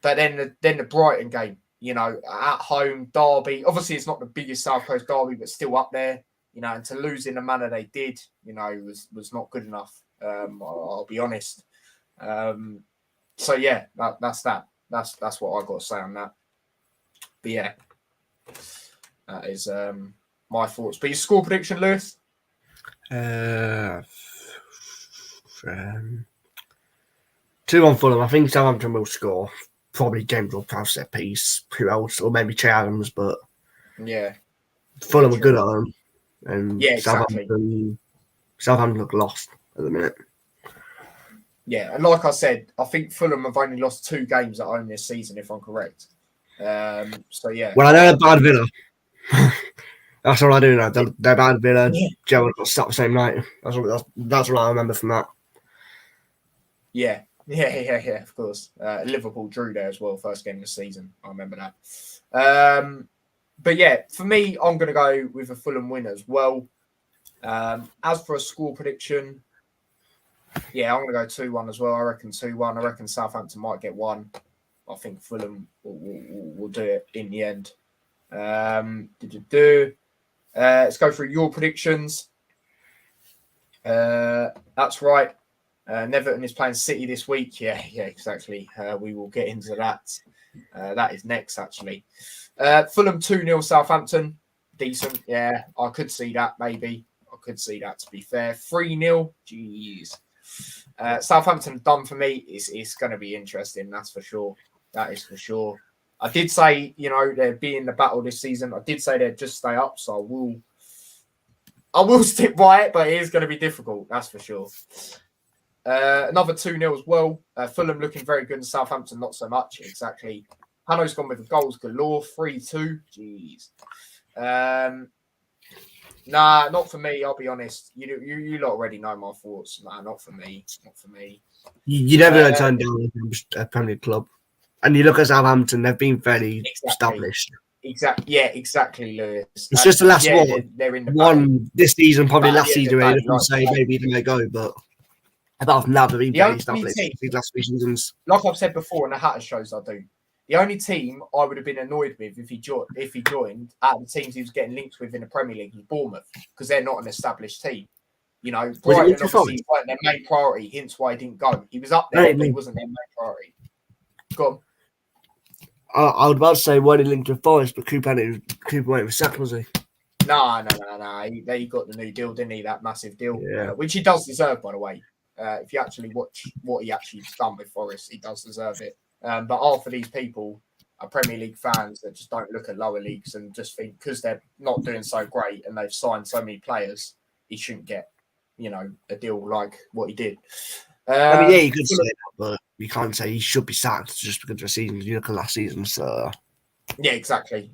But then the Brighton game, at home, Derby. Obviously, it's not the biggest South Coast Derby, but still up there. And to lose in the manner they did, was not good enough. I'll be honest. That's that. That's what I got to say on that. But yeah, that is my thoughts. But your score prediction, Lewis? 2-1 Fulham. I think Southampton will score. Probably James will have set piece. Who else? Or maybe Che Adams, but yeah. Fulham Yeah, are good true. at home, and Yeah, exactly. Southampton look lost at the minute. Yeah, and like I said, I think Fulham have only lost 2 games at home this season, if I'm correct. So yeah. Well, I know they're bad Villa. That's all I do know. They're bad Villa. Yeah. Gerald got stopped the same night. That's what I remember from that. Yeah, of course. Liverpool drew there as well, first game of the season. I remember that. But yeah, for me, I'm going to go with a Fulham win as well. As for a score prediction, yeah, I'm going to go 2-1 as well. I reckon 2-1. I reckon Southampton might get 1. I think Fulham will do it in the end. Let's go through your predictions. That's right. Everton is playing City this week. Yeah, exactly. We will get into that. That is next, actually. Fulham 2-0 Southampton. Decent. Yeah, I could see that, maybe. I could see that, to be fair. 3-0. Jeez. Southampton done for me. It's going to be interesting, that's for sure. That is for sure. I did say, they'd be in the battle this season. I did say they'd just stay up, so I will stick by it, but it is going to be difficult, that's for sure. Another 2-0 as well. Fulham looking very good and Southampton not so much. Exactly. Hano's gone with the goals galore. 3-2. Jeez. Nah, not for me. I'll be honest. You lot already know my thoughts. Nah, not for me. Not for me. You never going to turn down a Premier League club. And you look at Southampton, they've been fairly established. Exactly, Lewis. It's just the last one. They're in the one this season, probably last season, where you can say maybe they may go, but apart from that, they've been very established these last few seasons. Like I've said before in the Hatter shows I do, the only team I would have been annoyed with if he joined out of the teams he was getting linked with in the Premier League was Bournemouth, because they're not an established team. Brighton obviously weren't their main priority, hence why he didn't go. He was up there, but he wasn't their main priority. Go on. I would about to say why they linked with Forest, but Cooper went with sacked, was he? No. He got the new deal, didn't he? That massive deal, yeah. Which he does deserve, by the way. If you actually watch what he actually done with Forest, he does deserve it. But half of these people are Premier League fans that just don't look at lower leagues and just think because they're not doing so great and they've signed so many players, he shouldn't get, a deal like what he did. You could say that, but you can't say he should be sacked just because of the season. You look at last season, so yeah, exactly.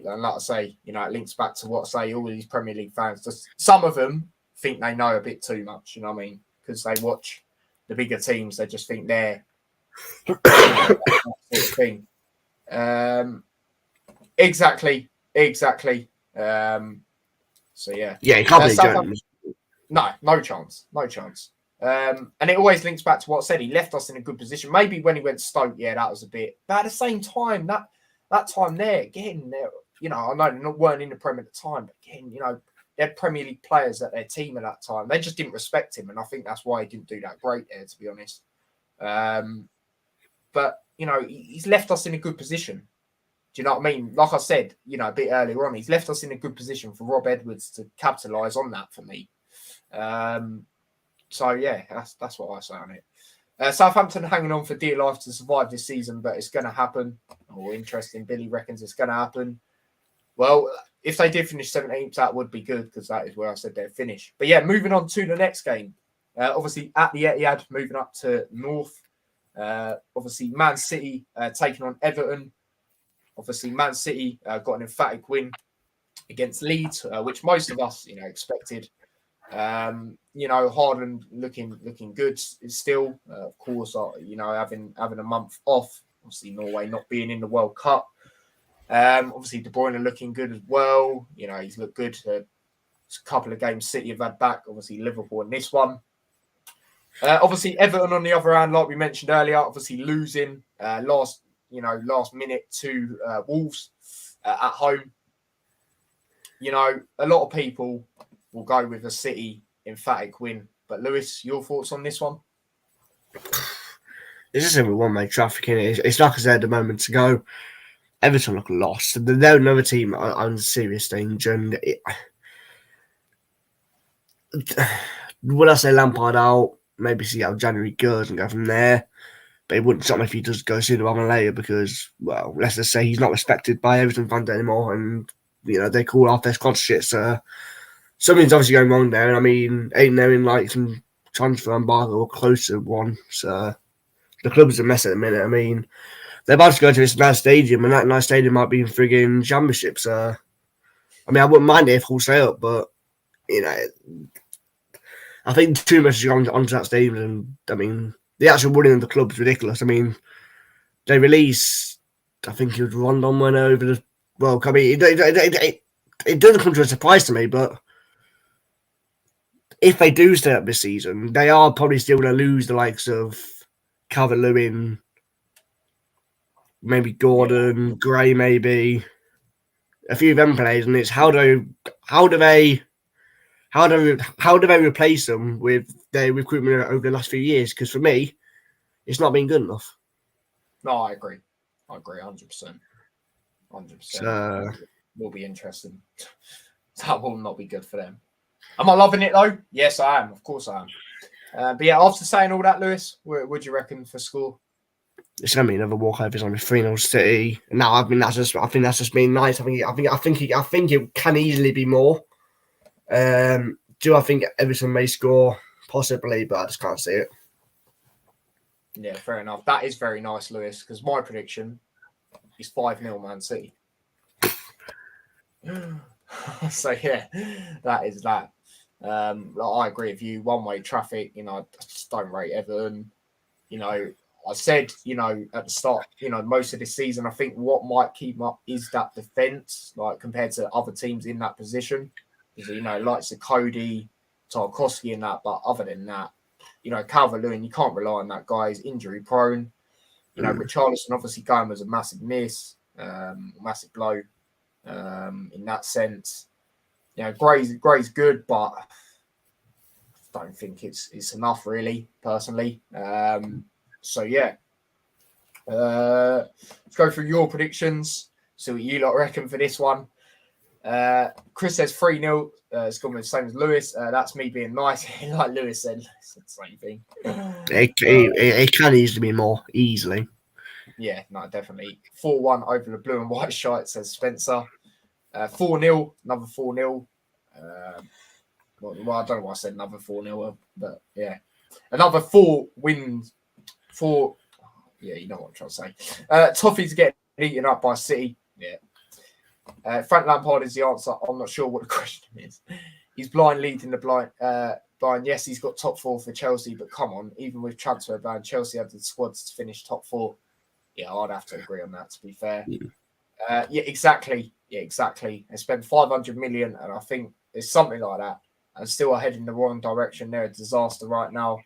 And like I say, it links back to what I say. All of these Premier League fans, just some of them think they know a bit too much. You know what I mean? Because they watch the bigger teams, they just think they're that sort of thing. Exactly. So yeah, you can't be joking. No chance. And it always links back to what I said. He left us in a good position. Maybe when he went to Stoke, yeah, that was a bit. But at the same time, that time there, again, I know they weren't in the Premier at the time, but again, they had Premier League players at their team at that time. They just didn't respect him, and I think that's why he didn't do that great there, to be honest. But he's left us in a good position. Do you know what I mean? Like I said, a bit earlier on, he's left us in a good position for Rob Edwards to capitalise on that for me. So yeah, that's what I say on it. Southampton hanging on for dear life to survive this season, but it's going to happen. Oh, interesting. Billy reckons it's going to happen. Well, if they did finish 17th, that would be good because that is where I said they'd finish. But yeah, moving on to the next game. Obviously, at the Etihad, moving up to North. Obviously, Man City taking on Everton. Obviously, Man City got an emphatic win against Leeds, which most of us, expected. Haaland looking good still. Of course, having a month off. Obviously, Norway not being in the World Cup. Obviously, De Bruyne looking good as well. He's looked good. A couple of games City have had back. Obviously, Liverpool in this one. Obviously, Everton on the other hand, like we mentioned earlier, obviously losing last minute to Wolves at home. A lot of people will go with a City emphatic win. But Lewis, your thoughts on this one? It's just a one-way traffic in it. It's like I said a moment ago. Everton look lost. They're another team on serious danger. And would I say Lampard out? Maybe see how January goes and go from there. But it wouldn't shock me if he does go sooner rather than later because, well, let's just say he's not respected by Everton fans anymore. And they call off their squad shit. So something's obviously going wrong there. And I mean, ain't knowing like some transfer embargo or close to one. So the club's a mess at the minute. I mean, they're about to go to this nice stadium, and that nice stadium might be in frigging championship. So I mean, I wouldn't mind it if wholesale stay up, but I think too much has gone onto that stadium, and I mean, the actual running of the club is ridiculous. I mean, they release, I think it was Rondon went over the World Cup. I mean, it doesn't come to a surprise to me, but if they do stay up this season, they are probably still going to lose the likes of Calvert-Lewin, maybe Gordon, Gray, maybe a few of them players, and it's how do they replace them with their recruitment over the last few years? Because for me, it's not been good enough. No, I agree 100%. 100%. Will be interesting. That will not be good for them. Am I loving it though? Yes, I am. Of course I am. But yeah, after saying all that, Lewis, what do you reckon for score? It's going to be another walkover. It's going to be 3-0 City. Now, I think that's just been nice. I think it can easily be more. Do I think Everton may score? Possibly, but I just can't see it. Yeah, fair enough. That is very nice, Lewis, because my prediction is 5-0 Man City. So yeah, that is that. I agree with you. One-way traffic, I just don't rate Everton. I said, at the start, most of this season, I think what might keep them up is that defence, like compared to other teams in that position. Because, likes of Cody, Tarkowski and that, but other than that, Calvert-Lewin, you can't rely on that guy. He's injury prone. Richarlison obviously going was a massive miss, massive blow in that sense. Gray's good, but I don't think it's enough really, personally. So yeah, let's go through your predictions. See what you lot reckon for this one. Chris says 3-0. It's going to be the same as Lewis. That's me being nice. Like Lewis said the same thing. It can easily be more, easily. Yeah, no, definitely. 4-1 over the blue and white shirt, says Spencer. 4-0, another 4-0. Well, I don't know why I said another 4-0, but yeah. Another 4 wins. 4. Yeah, you know what I'm trying to say. Toffees getting eaten up by City. Yeah. Frank Lampard is the answer. I'm not sure what the question is. He's blind leading the blind. Yes, he's got top 4 for Chelsea, but come on, even with transfer ban, Chelsea have the squads to finish top 4. Yeah, I'd have to agree on that, to be fair. Yeah, exactly. They spent 500 million, and I think it's something like that, and still are heading in the wrong direction. They're a disaster right now.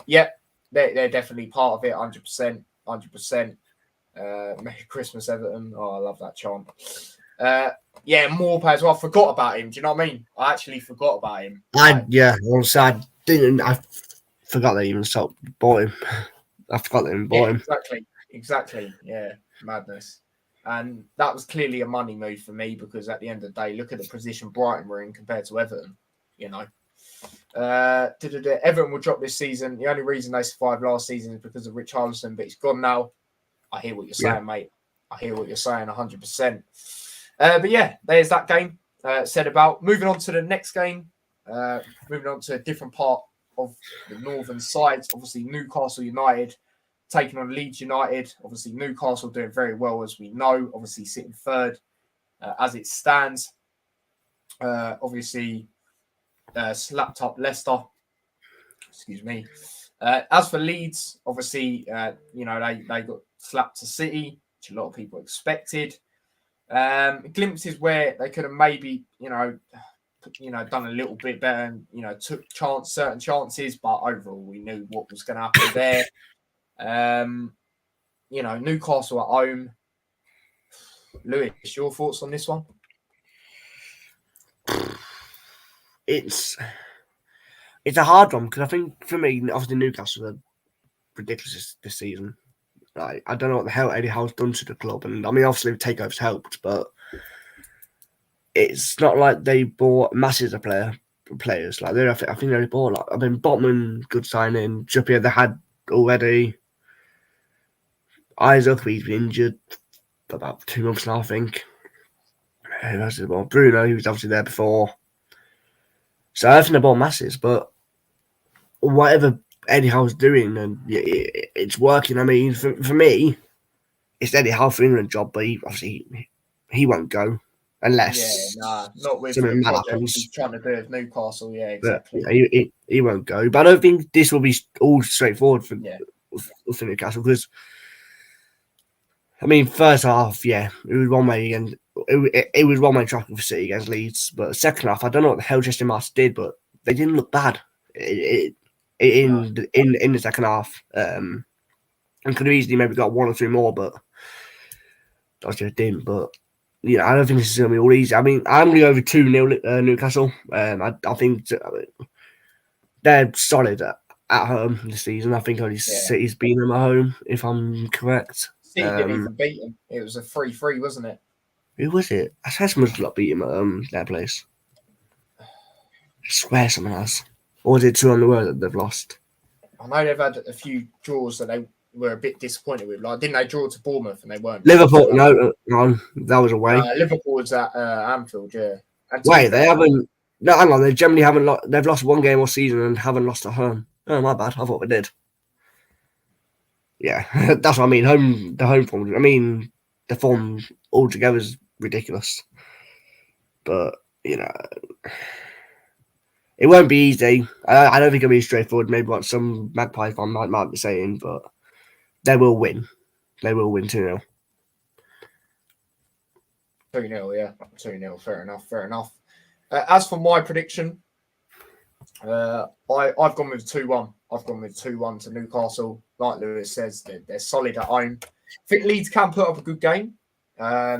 Yep, they're definitely part of it, 100%. 100%. Merry Christmas, Everton. Oh, I love that chant. Yeah, more players. Well, I forgot about him. Do you know what I mean? I actually forgot about him. I forgot that even bought him. I forgot that even bought him. Exactly. Yeah, madness. And that was clearly a money move for me because at the end of the day, look at the position Brighton were in compared to Everton. Everton will drop this season. The only reason they survived last season is because of Richarlison, but he's gone now. I hear what you're saying, mate. I hear what you're saying 100%. But yeah, there's that game said about. Moving on to the next game. Moving on to a different part of the northern sides. Obviously, Newcastle United taking on Leeds United. Obviously, Newcastle doing very well, as we know. Obviously, sitting third as it stands. Obviously, slapped up Leicester. Excuse me. As for Leeds, obviously, they got slapped to City, which a lot of people expected. Glimpses where they could have maybe, done a little bit better and, took certain chances, but overall we knew what was going to happen there. Newcastle at home. Lewis, your thoughts on this one? It's a hard one because I think for me, obviously Newcastle are ridiculous this season. I don't know what the hell Eddie Howe's done to the club, and I mean obviously takeovers helped, but it's not like they bought masses of players. Like I think they bought Botman, good signing. Trippier they had already. Isaac, he's been injured for about 2 months now, I think. who else is born? Bruno, he was obviously there before. So I think they're both masses, but whatever Eddie Howe's doing, and it's working. I mean, for me, it's Eddie Howe for England job, but he won't go unless not with something the mad project happens. he's trying to do with Newcastle. Yeah, But exactly. he won't go. But I don't think this will be all straightforward for Newcastle because, I mean, first half, it was one way and it was one way traffic for City against Leeds. But second half, I don't know what the hell Justin Martin did, but they didn't look bad in the second half. And could have easily maybe got one or two more, but obviously I didn't. But I don't think this is going to be all easy. I mean, I'm going to go over 2-0 Newcastle. I think they're solid at home this season. I think only City's beaten them at home, if I'm correct. City didn't even beat them. It was a 3-3, wasn't it? Who was it? I swear someone's not beat him at their place. I swear someone has. Or was it 2 on the road that they've lost? I know they've had a few draws that they were a bit disappointed with. Like, didn't they draw to Bournemouth and they weren't? Liverpool, no, that was away. Liverpool was at Anfield, yeah. Wait, they haven't. No, hang on. They generally haven't. They've lost one game all season and haven't lost at home. Oh, my bad. I thought they did. Yeah, that's what I mean. The home form. I mean, the form altogether is ridiculous. But it won't be easy. I don't think it'll be straightforward. Maybe what some Magpie fan might be saying, but they will win. They will win 2-0. 2-0, yeah. 2-0. Fair enough. As for my prediction, I've gone with 2-1. I've gone with 2-1 to Newcastle. Like Lewis says, they're solid at home. I think Leeds can put up a good game. I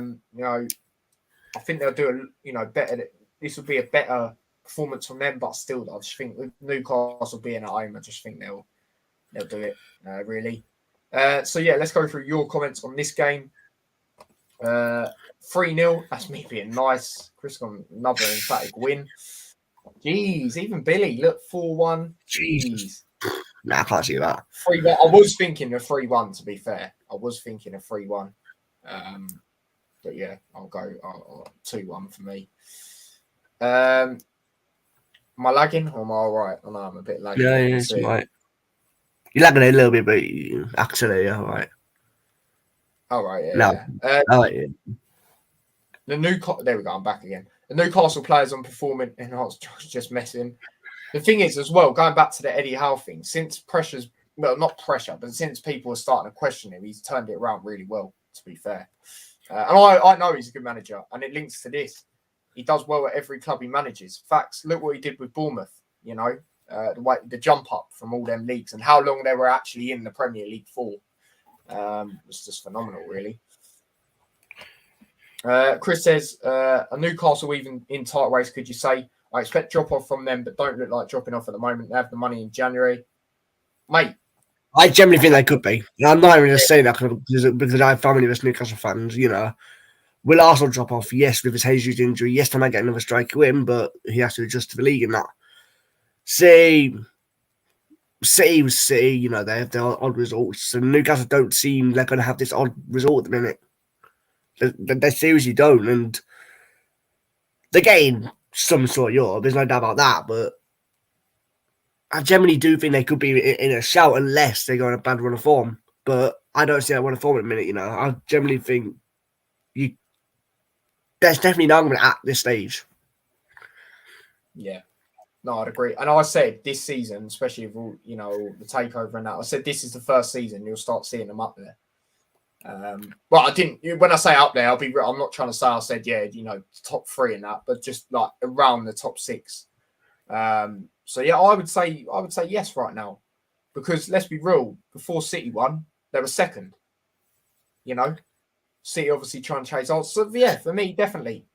think they'll do better. This will be a better performance from them, but still, I just think with Newcastle being at home, I just think they'll do it really. So yeah, let's go through your comments on this game. 3-0. That's me being nice. Chris got another emphatic win. Jeez, even Billy, look, 4-1. Jeez. Nah, I can't see that. 3-1. I was thinking of 3-1, to be fair. I was thinking of 3-1. But yeah, I'll go 2-1 for me. Am I lagging or am I all right? I know I'm a bit lagging. Yeah, it's right. You're lagging a little bit, but actually, all right. All right, yeah. No. Yeah. There we go, I'm back again. The Newcastle players on performing, and I was just messing. The thing is, as well, going back to the Eddie Howe thing, since not pressure, but since people are starting to question him, he's turned it around really well, to be fair. And I know he's a good manager, and it links to this. He does well at every club he manages. Facts, look what he did with Bournemouth, the jump up from all them leagues and how long they were actually in the Premier League for. It's just phenomenal, really. Chris says, a Newcastle even in title race, could you say? I expect drop-off from them, but don't look like dropping off at the moment. They have the money in January. Mate. I generally think they could be. I'm not even going to say that because I have family with Newcastle fans, Will Arsenal drop off? Yes, with his Jesus injury. Yes, they might get another striker in, but he has to adjust to the league and that. City was City, they have their odd results. So Newcastle don't seem they're going to have this odd result at the minute. They seriously don't. And they're getting some sort of Europe. There's no doubt about that. But I generally do think they could be in a shout unless they go on a bad run of form. But I don't see that run of form at the minute, I generally think there's definitely an argument at this stage. Yeah. No, I'd agree. And I said this season, especially with the takeover and that, I said this is the first season you'll start seeing them up there. Well, I didn't. When I say up there, I'm not trying to say I said top 3 in that, but just like around the top 6. So yeah, I would say yes right now, because let's be real. Before City won, they were second. City obviously trying to chase on. So yeah, for me, definitely,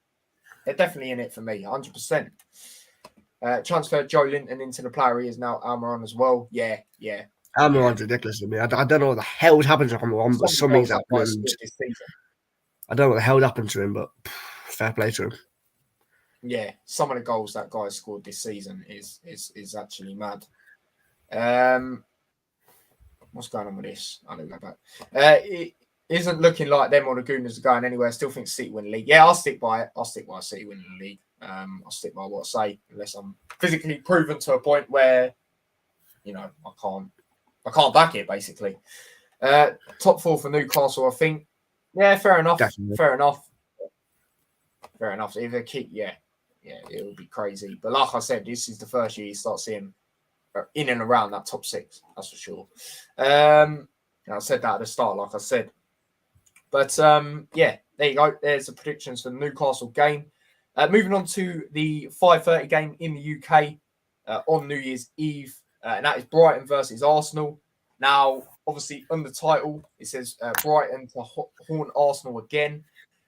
they're definitely in it for me, 100%. Transfer Joe Linton into the player he is now, Almiron as well. Yeah. Almiron's ridiculous to me. I don't know what the hell's happened to Almiron, but something's happened. I don't know what the hell happened to him, but fair play to him. Yeah, some of the goals that guy scored this season is actually mad. What's going on with this? I don't go back. isn't looking like them or the Gooners are going anywhere. I still think City win the league. Yeah, I'll stick by it. I'll stick by City winning the league. I'll stick by what I say, unless I'm physically proven to a point where, I can't back it, basically. Top 4 for Newcastle, I think. Yeah, fair enough. Definitely. Fair enough. If they keep, it would be crazy. But like I said, this is the first year you start seeing in and around that top 6. That's for sure. I said that at the start, like I said. But there you go. There's the predictions for the Newcastle game. Moving on to the 5:30 game in the UK on New Year's Eve, and that is Brighton versus Arsenal. Now, obviously, on the title, it says Brighton to haunt Arsenal again.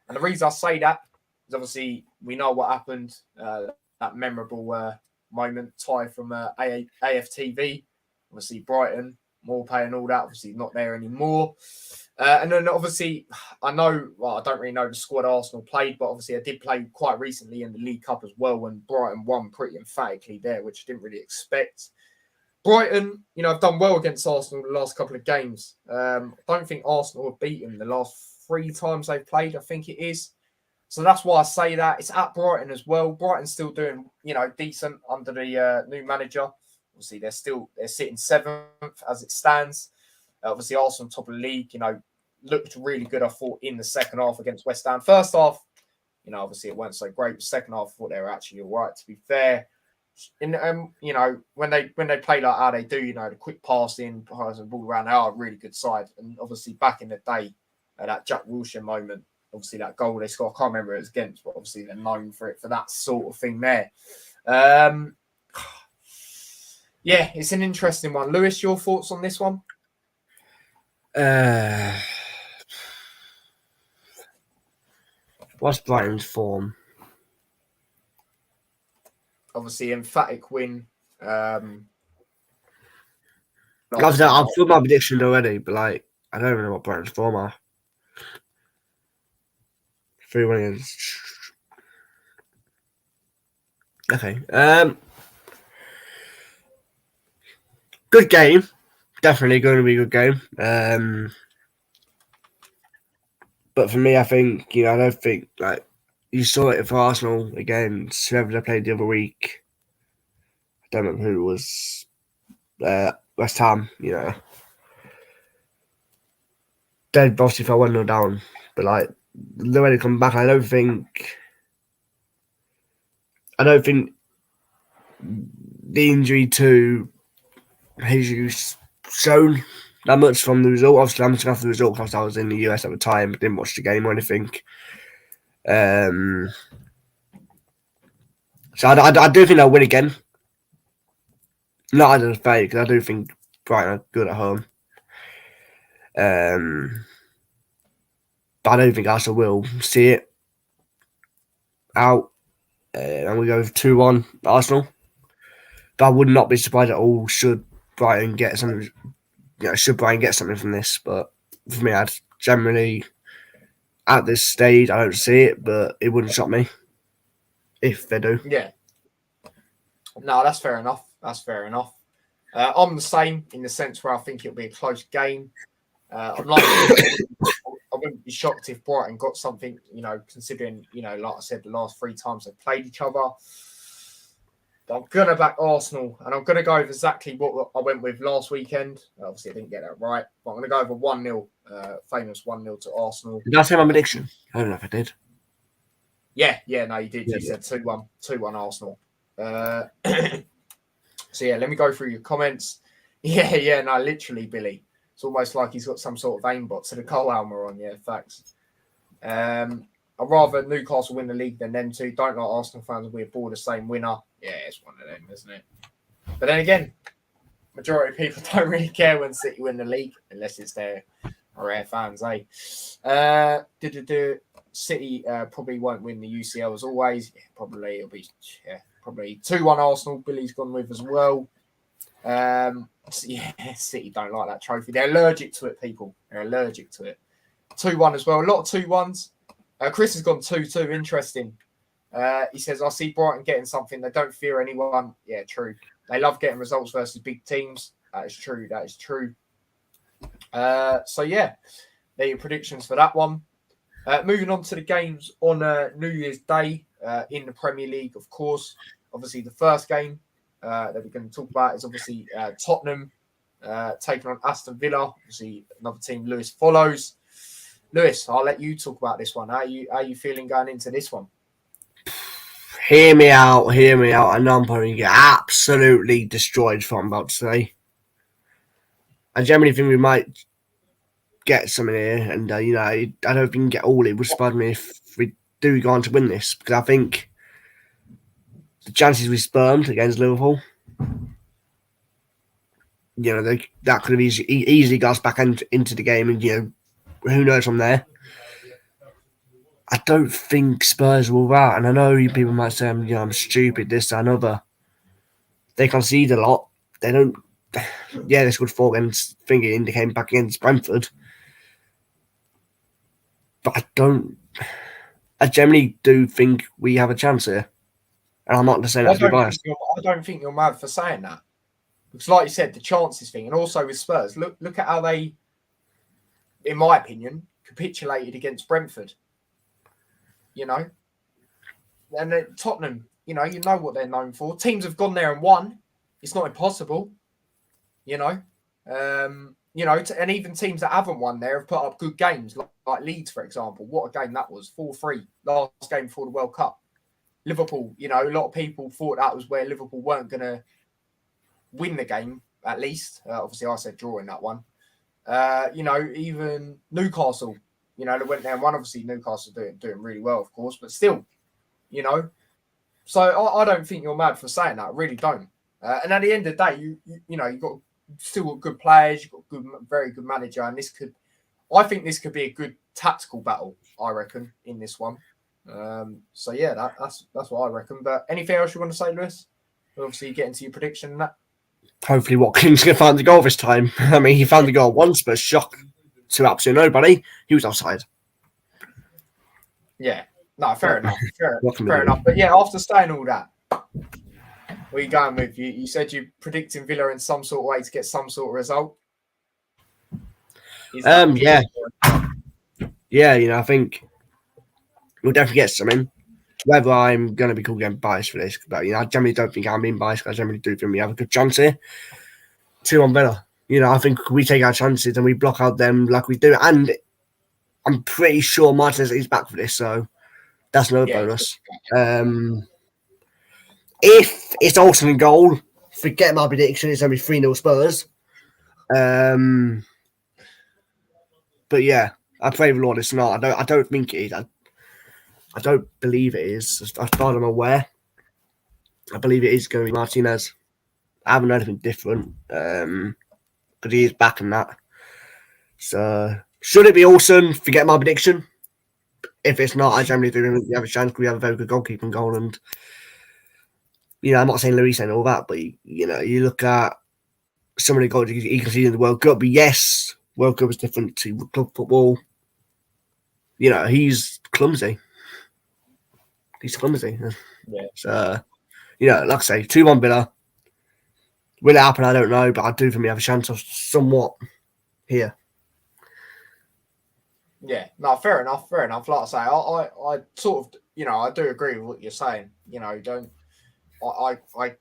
And the reason I say that is obviously we know what happened, that memorable moment, tie from AFTV. Obviously, Brighton, Morpay and all that, obviously not there anymore. And then obviously, I don't really know the squad Arsenal played, but obviously I did play quite recently in the League Cup as well when Brighton won pretty emphatically there, which I didn't really expect. Brighton, have done well against Arsenal the last couple of games. I don't think Arsenal have beaten the last 3 times they've played, I think it is. So that's why I say that. It's at Brighton as well. Brighton's still doing, decent under the new manager. Obviously, they're sitting 7th as it stands. Obviously, Arsenal top of the league, looked really good, I thought, in the second half against West Ham. First half, obviously it weren't so great. The second half, I thought they were actually all right, to be fair. And, when they play like how they do, the quick passing, the ball around, they are a really good side. And obviously, back in the day, that Jack Wilshere moment, obviously that goal they scored, I can't remember who it was against, but obviously they're known for that sort of thing there. It's an interesting one. Lewis, your thoughts on this one? What's Brighton's form? Obviously, emphatic win. I've put my prediction already, but I don't even know what Brighton's form are. 3-1 against. Okay. Good game. Definitely going to be a good game. But for me, I think, I don't think, you saw it for Arsenal against whoever they played the other week. I don't remember who it was. West Ham, Dead boss if I 1-0 down. But, the way they come back, I don't think the injury to Jesus shown that much from the result. Obviously, I'm just going to have the result because I was in the US at the time, didn't watch the game or anything. So I do think they'll win again. Not as a fate, because I do think Brighton are good at home. But I don't think Arsenal will see it out. And we go 2-1 Arsenal. But I would not be surprised at all should Brighton get something. Should Brighton get something from this? But for me, I'd generally at this stage I don't see it, but it wouldn't shock me if they do. Yeah. No, that's fair enough. I'm the same in the sense where I think it'll be a close game. I wouldn't be shocked if Brighton got something, considering, like I said, the last 3 times they've played each other. But I'm going to back Arsenal, and I'm going to go with exactly what I went with last weekend. Obviously, I didn't get that right, but I'm going to go with a 1-0, famous 1-0 to Arsenal. Did I say my prediction? I don't know if I did. Yeah, no, you did. You said 2-1 Arsenal. So, let me go through your comments. Yeah, no, literally, Billy. It's almost like he's got some sort of aimbot to the Cole Almer on. Yeah, facts. I'd rather Newcastle win the league than them two. Don't like Arsenal fans. We're bored the same winner. Yeah, it's one of them, isn't it? But then again, majority of people don't really care when City win the league unless it's their rare fans, eh? City probably won't win the UCL as always. Yeah, probably it'll be probably 2-1 Arsenal. Billy's gone with as well. City don't like that trophy. They're allergic to it, people. They're allergic to it. 2-1 as well. A lot of 2-1s. Chris has gone 2-2. Interesting. He says, I see Brighton getting something. They don't fear anyone. Yeah, true. They love getting results versus big teams. That is true. So, They're your predictions for that one. Moving on to the games on New Year's Day in the Premier League, of course. Obviously, the first game that we're going to talk about is obviously Tottenham taking on Aston Villa. Obviously, another team Lewis follows. Lewis, I'll let you talk about this one. How are you feeling going into this one? Hear me out. I know I'm probably get absolutely destroyed for what I'm about to say. I generally think we might get something here, and I don't think we can get all. It would surprise me if we do go on to win this, because I think the chances we spurned against Liverpool, that could have easily got us back into the game, and who knows from there. I don't think Spurs will that, and I know you people might say I'm stupid, this, that, and other. They concede a lot. They don't. Yeah, they scored 4 against thinking they came back against Brentford, but I generally do think we have a chance here, and I'm not saying that to be biased. I don't think you're mad for saying that, because, like you said, the chances thing, and also with Spurs, look at how they, in my opinion, capitulated against Brentford. And then Tottenham, you know what they're known for. Teams have gone there and won. It's not impossible, and even teams that haven't won there have put up good games, like Leeds, for example. What a game that was, 4-3, last game before the World Cup. Liverpool, a lot of people thought that was where Liverpool weren't going to win the game, at least. Obviously, I said draw in that one. Even Newcastle, they went there and won. Obviously, Newcastle doing really well, of course, but still, So I don't think you're mad for saying that. I really don't. And at the end of the day, you've got still good players, you've got very good manager, and I think this could be a good tactical battle, I reckon, in this one. So yeah, that's what I reckon. But anything else you want to say, Lewis? Obviously, get into your prediction and that. Hopefully, Watkins can find the goal this time. I mean, he found the goal once, but shock to absolutely nobody. He was offside. Yeah, no, fair enough. Fair enough. But yeah, after saying all that, where are you going with? You said you're predicting Villa in some sort of way to get some sort of result. Yeah. I think we'll definitely get something. Whether I'm going to be called getting biased for this, but I generally don't think I'm being biased. I generally do think we have a good chance here. 2-1 Villa. I think we take our chances and we block out them like we do. And I'm pretty sure Martinez is back for this, so that's another bonus. If it's Olsen in goal, forget my prediction. It's only 3-0 Spurs. But yeah, I pray the Lord it's not. I don't think it is. I don't believe it is. As far as I'm aware, I believe it is going to be Martinez. I haven't heard anything different because he is back in that. So should it be Olsen? Forget my prediction. If it's not, I generally do think we have a chance. We have a very good goalkeeping goal, and I'm not saying Luis and all that, but you look at some of the goals he conceded in the World Cup. But yes, World Cup is different to club football. He's clumsy. Yeah. So, like I say, 2-1 Villa. Will it happen? I don't know, but I do think we have a chance of somewhat here. Yeah, no, fair enough. Like I say, I sort of, I do agree with what you're saying. I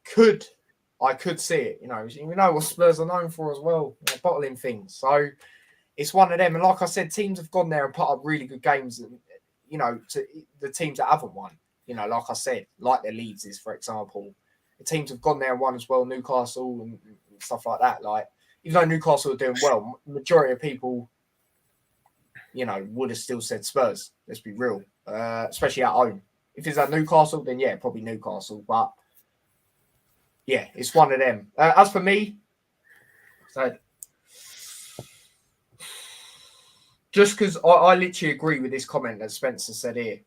could see it. We know what Spurs are known for as well, bottling things. So it's one of them. And like I said, teams have gone there and put up really good games. And to the teams that haven't won. Like I said, like the Leeds is, for example, the teams have gone there and won as well. Newcastle and stuff like that. Like, even though Newcastle are doing well, majority of people, would have still said Spurs. Let's be real, especially at home. If it's at Newcastle, then yeah, probably Newcastle. But yeah, it's one of them. As for me, so just because I literally agree with this comment that Spencer said here.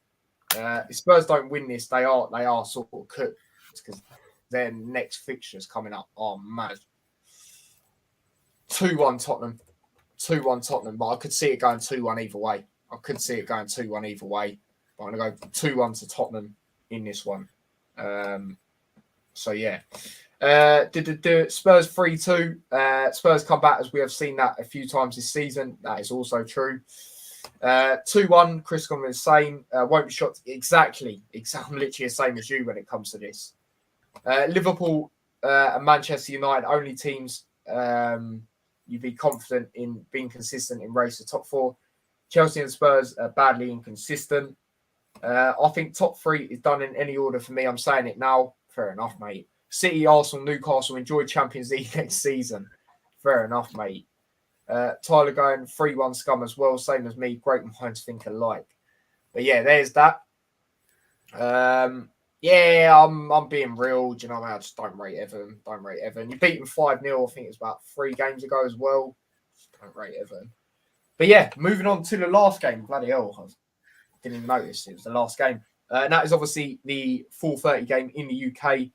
If Spurs don't win this, they are sort of cooked because their next fixture's coming up. Oh man, 2-1 Tottenham. 2-1 Tottenham, but I could see it going 2-1 either way. But I'm going to go 2-1 to Tottenham in this one. So, yeah. Spurs 3-2. Spurs come back as we have seen that a few times this season. That is also true. 2-1. Chris Conlon is same. Won't be shocked. Exactly. I'm literally the same as you when it comes to this. Liverpool and Manchester United, only teams you'd be confident in being consistent in race to top four. Chelsea and Spurs are badly inconsistent. I think top three is done in any order for me. I'm saying it now. Fair enough, mate. City, Arsenal, Newcastle enjoy Champions League next season. Fair enough, mate. Tyler going 3-1 scum as well. Same as me. Great minds think alike. But yeah, there's that. Yeah, I'm being real. Do you know what I mean? I just don't rate Everton. You beat them 5-0. I think it was about 3 games ago as well. Just don't rate Everton. But yeah, moving on to the last game. Bloody hell. I didn't even notice it was the last game. And that is obviously the 4:30 game in the UK.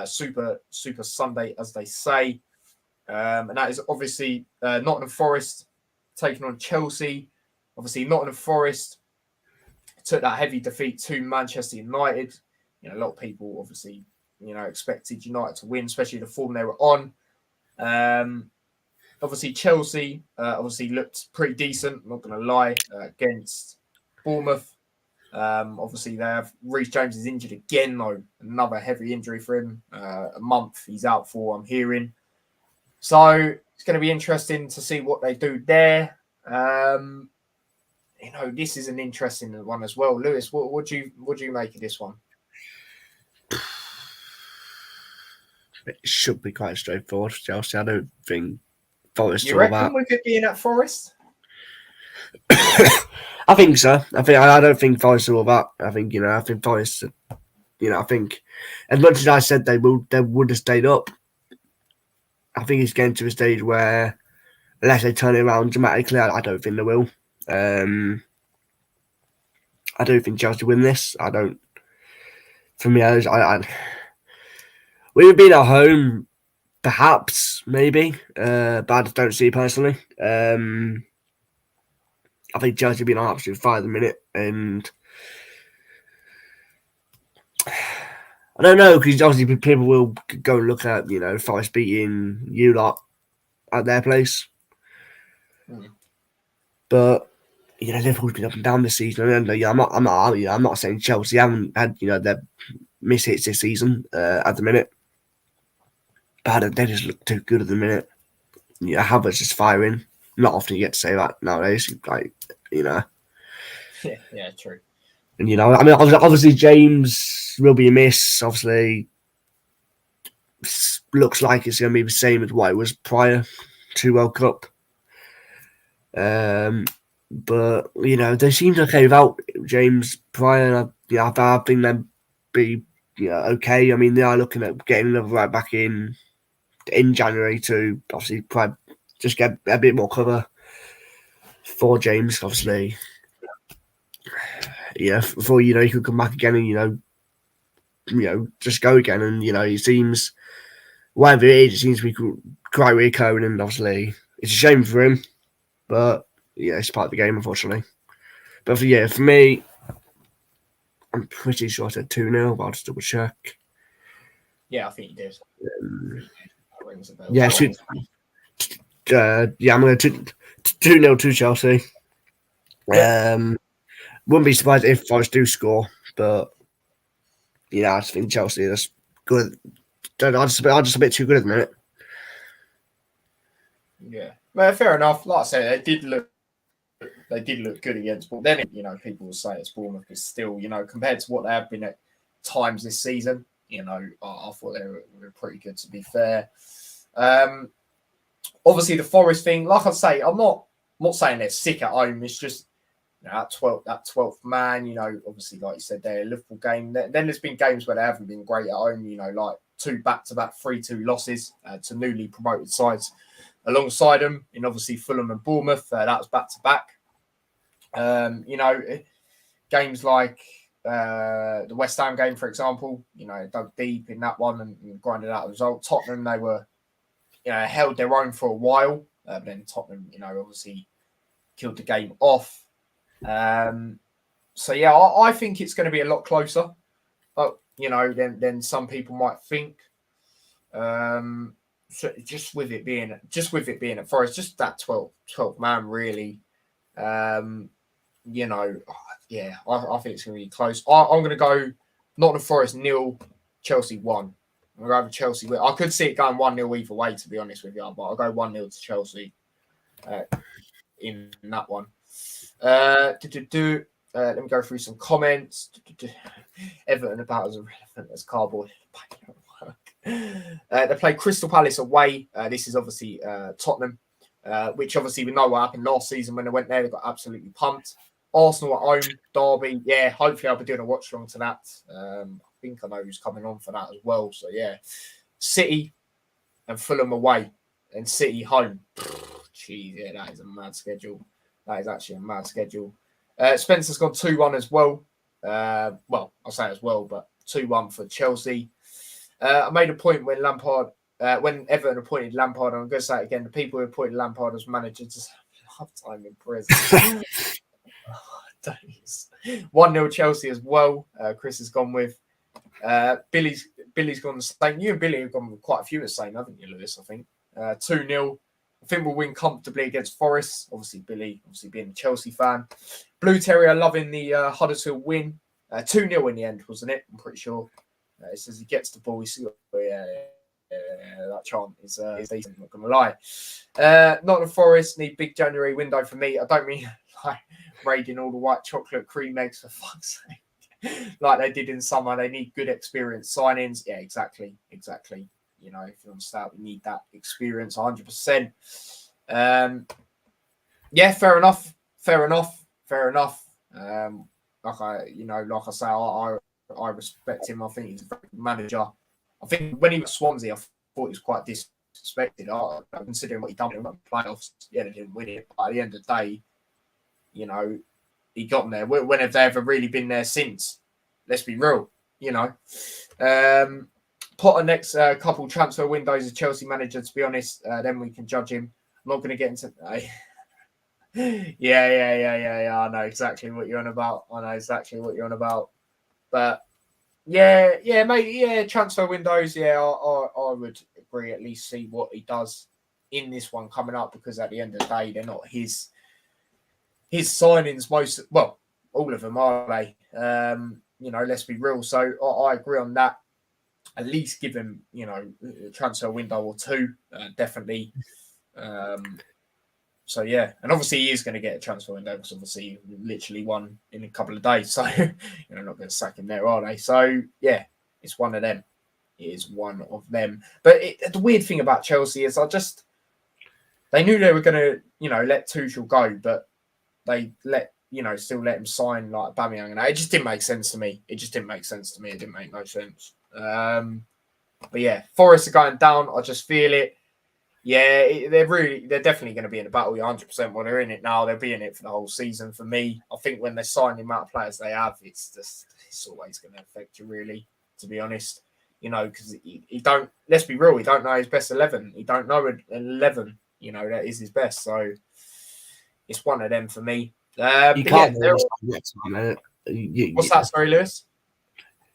Super Sunday, as they say. And that is obviously Nottingham Forest taking on Chelsea. Obviously, Nottingham Forest took that heavy defeat to Manchester United. A lot of people obviously, expected United to win, especially the form they were on. Obviously, Chelsea obviously looked pretty decent, not going to lie, against Bournemouth. Obviously, they have Reece James is injured again, though. Another heavy injury for him. A month he's out for, I'm hearing. So it's going to be interesting to see what they do there. This is an interesting one as well. Lewis, what do you make of this one? It should be quite straightforward for Chelsea. I don't think Forest. You reckon we could be in at Forest? I think so. I don't think Forest are all that. I think Forest. I think as much as I said they would have stayed up. I think it's getting to a stage where, unless they turn it around dramatically, I don't think they will. I don't think Chelsea win this. I don't. For me, we would be at home, perhaps, maybe, but I just don't see it personally. I think Chelsea being on absolute fire at the minute, and I don't know, because obviously people will go and look at Forest beating you lot at their place, but Liverpool's been up and down this season, and I'm not saying Chelsea haven't had their mishits this season at the minute. But they just look too good at the minute. Havertz is firing. Not often you get to say that nowadays. Yeah, true. And obviously James will be a miss. Obviously, looks like it's going to be the same as what it was prior to World Cup. But they seemed okay without James prior. I think they'd be okay. I mean, they are looking at getting another right back in January to obviously probably just get a bit more cover for James, obviously. Before he could come back again and just go again, and he seems, whatever it is, it seems to be quite recurring, and obviously it's a shame for him, but it's part of the game, unfortunately. But for me, I'm pretty sure I said 2-0, but I'll just double check. Yeah, I think you did. Yeah, I'm going to 2-0 to Chelsea. Wouldn't be surprised if Forest do score, but I just think Chelsea is good. I'm just a bit too good at the minute. Yeah, well, fair enough. Like I said, they did look good against Bournemouth. Then people will say it's Bournemouth, but still, compared to what they have been at times this season, I thought they were pretty good, to be fair. Obviously the Forest thing, like I say, I'm not saying they're sick at home. It's just that 12th man. Obviously, like you said, they're a Liverpool game. Then there's been games where they haven't been great at home. Like 2 back-to-back 3-2 losses to newly promoted sides alongside them. In obviously Fulham and Bournemouth, that was back-to-back. Games like the West Ham game, for example, dug deep in that one and grinded out the result. Tottenham, they were, held their own for a while, but then Tottenham, obviously killed the game off. So yeah, I think it's going to be a lot closer, but than some people might think. So just with it being at Forest, just that 12 man really. You know, yeah, I think it's going to be close. I'm going to go Nottingham Forest 0, Chelsea 1. I'm going to go Chelsea. I could see it going 1-0 either way, to be honest with you, but I'll go 1-0 to Chelsea in that one. Let me go through some comments. Everton about as irrelevant as cardboard. They play Crystal Palace away. This is obviously Tottenham, which obviously we know what happened last season when they went there. They got absolutely pumped. Arsenal at home, Derby. Yeah, hopefully I'll be doing a watch along to that. I think I know who's coming on for that as well. So yeah, City and Fulham away, and City home. Jeez, yeah, that is a mad schedule. That is actually a mad schedule. Spencer's gone 2-1 as well. Well, I'll say as well, but 2-1 for Chelsea. I made a point when Everton appointed Lampard, and I'm going to say it again, the people who appointed Lampard as manager just have time in prison. 1-0 Chelsea as well. Chris has gone with. Billy's gone the same. You and Billy have gone with quite a few the same, haven't you, Lewis? I think 2-0. I think we'll win comfortably against Forest. Obviously, Billy, being a Chelsea fan. Blue Terrier loving the Huddersfield win. 2-0 in the end, wasn't it? I'm pretty sure. It says he gets the ball. That chant is decent, not going to lie. Nottingham Forest need big January window for me. I don't mean like raiding all the white chocolate cream eggs for fuck's sake. Like they did in summer. They need good experience signings. Yeah, exactly. You know, if you're on stout, we need that experience 100%. Yeah, fair enough. Like I say, I respect him. I think he's a very good manager. I think when he was Swansea, I thought he was quite disrespected. Considering what he done in the playoffs, yeah, they didn't win it. But at the end of the day, you know, he got them there. When have they ever really been there since? Let's be real, you know. Potter next couple transfer windows as Chelsea manager, to be honest, then we can judge him. I'm not going to get into... Yeah. I know exactly what you're on about. But yeah, mate. Yeah, transfer windows. Yeah, I would agree. At least see what he does in this one coming up, because at the end of the day, they're not his signings. All of them are they. You know, let's be real. So I agree on that. At least give him, you know, a transfer window or two, definitely. So yeah, and obviously he is going to get a transfer window because obviously literally won in a couple of days. So you know, not going to sack him there, are they? So yeah, it's one of them. It is one of them. But the weird thing about Chelsea is they knew they were going to, you know, let Tuchel go, but they still let him sign like Aubameyang, and it just didn't make sense to me. It didn't make no sense. But yeah, Forest are going down. I just feel it. Yeah, they're definitely going to be in the battle 100%. When they're in it now, they'll be in it for the whole season. For me, I think when they sign the amount of players they have, it's always going to affect you, really, to be honest. You know, because he don't. Let's be real, he don't know his best 11. He don't know an 11. You know, that is his best. So it's one of them for me. You can't. What's that? Sorry, Lewis.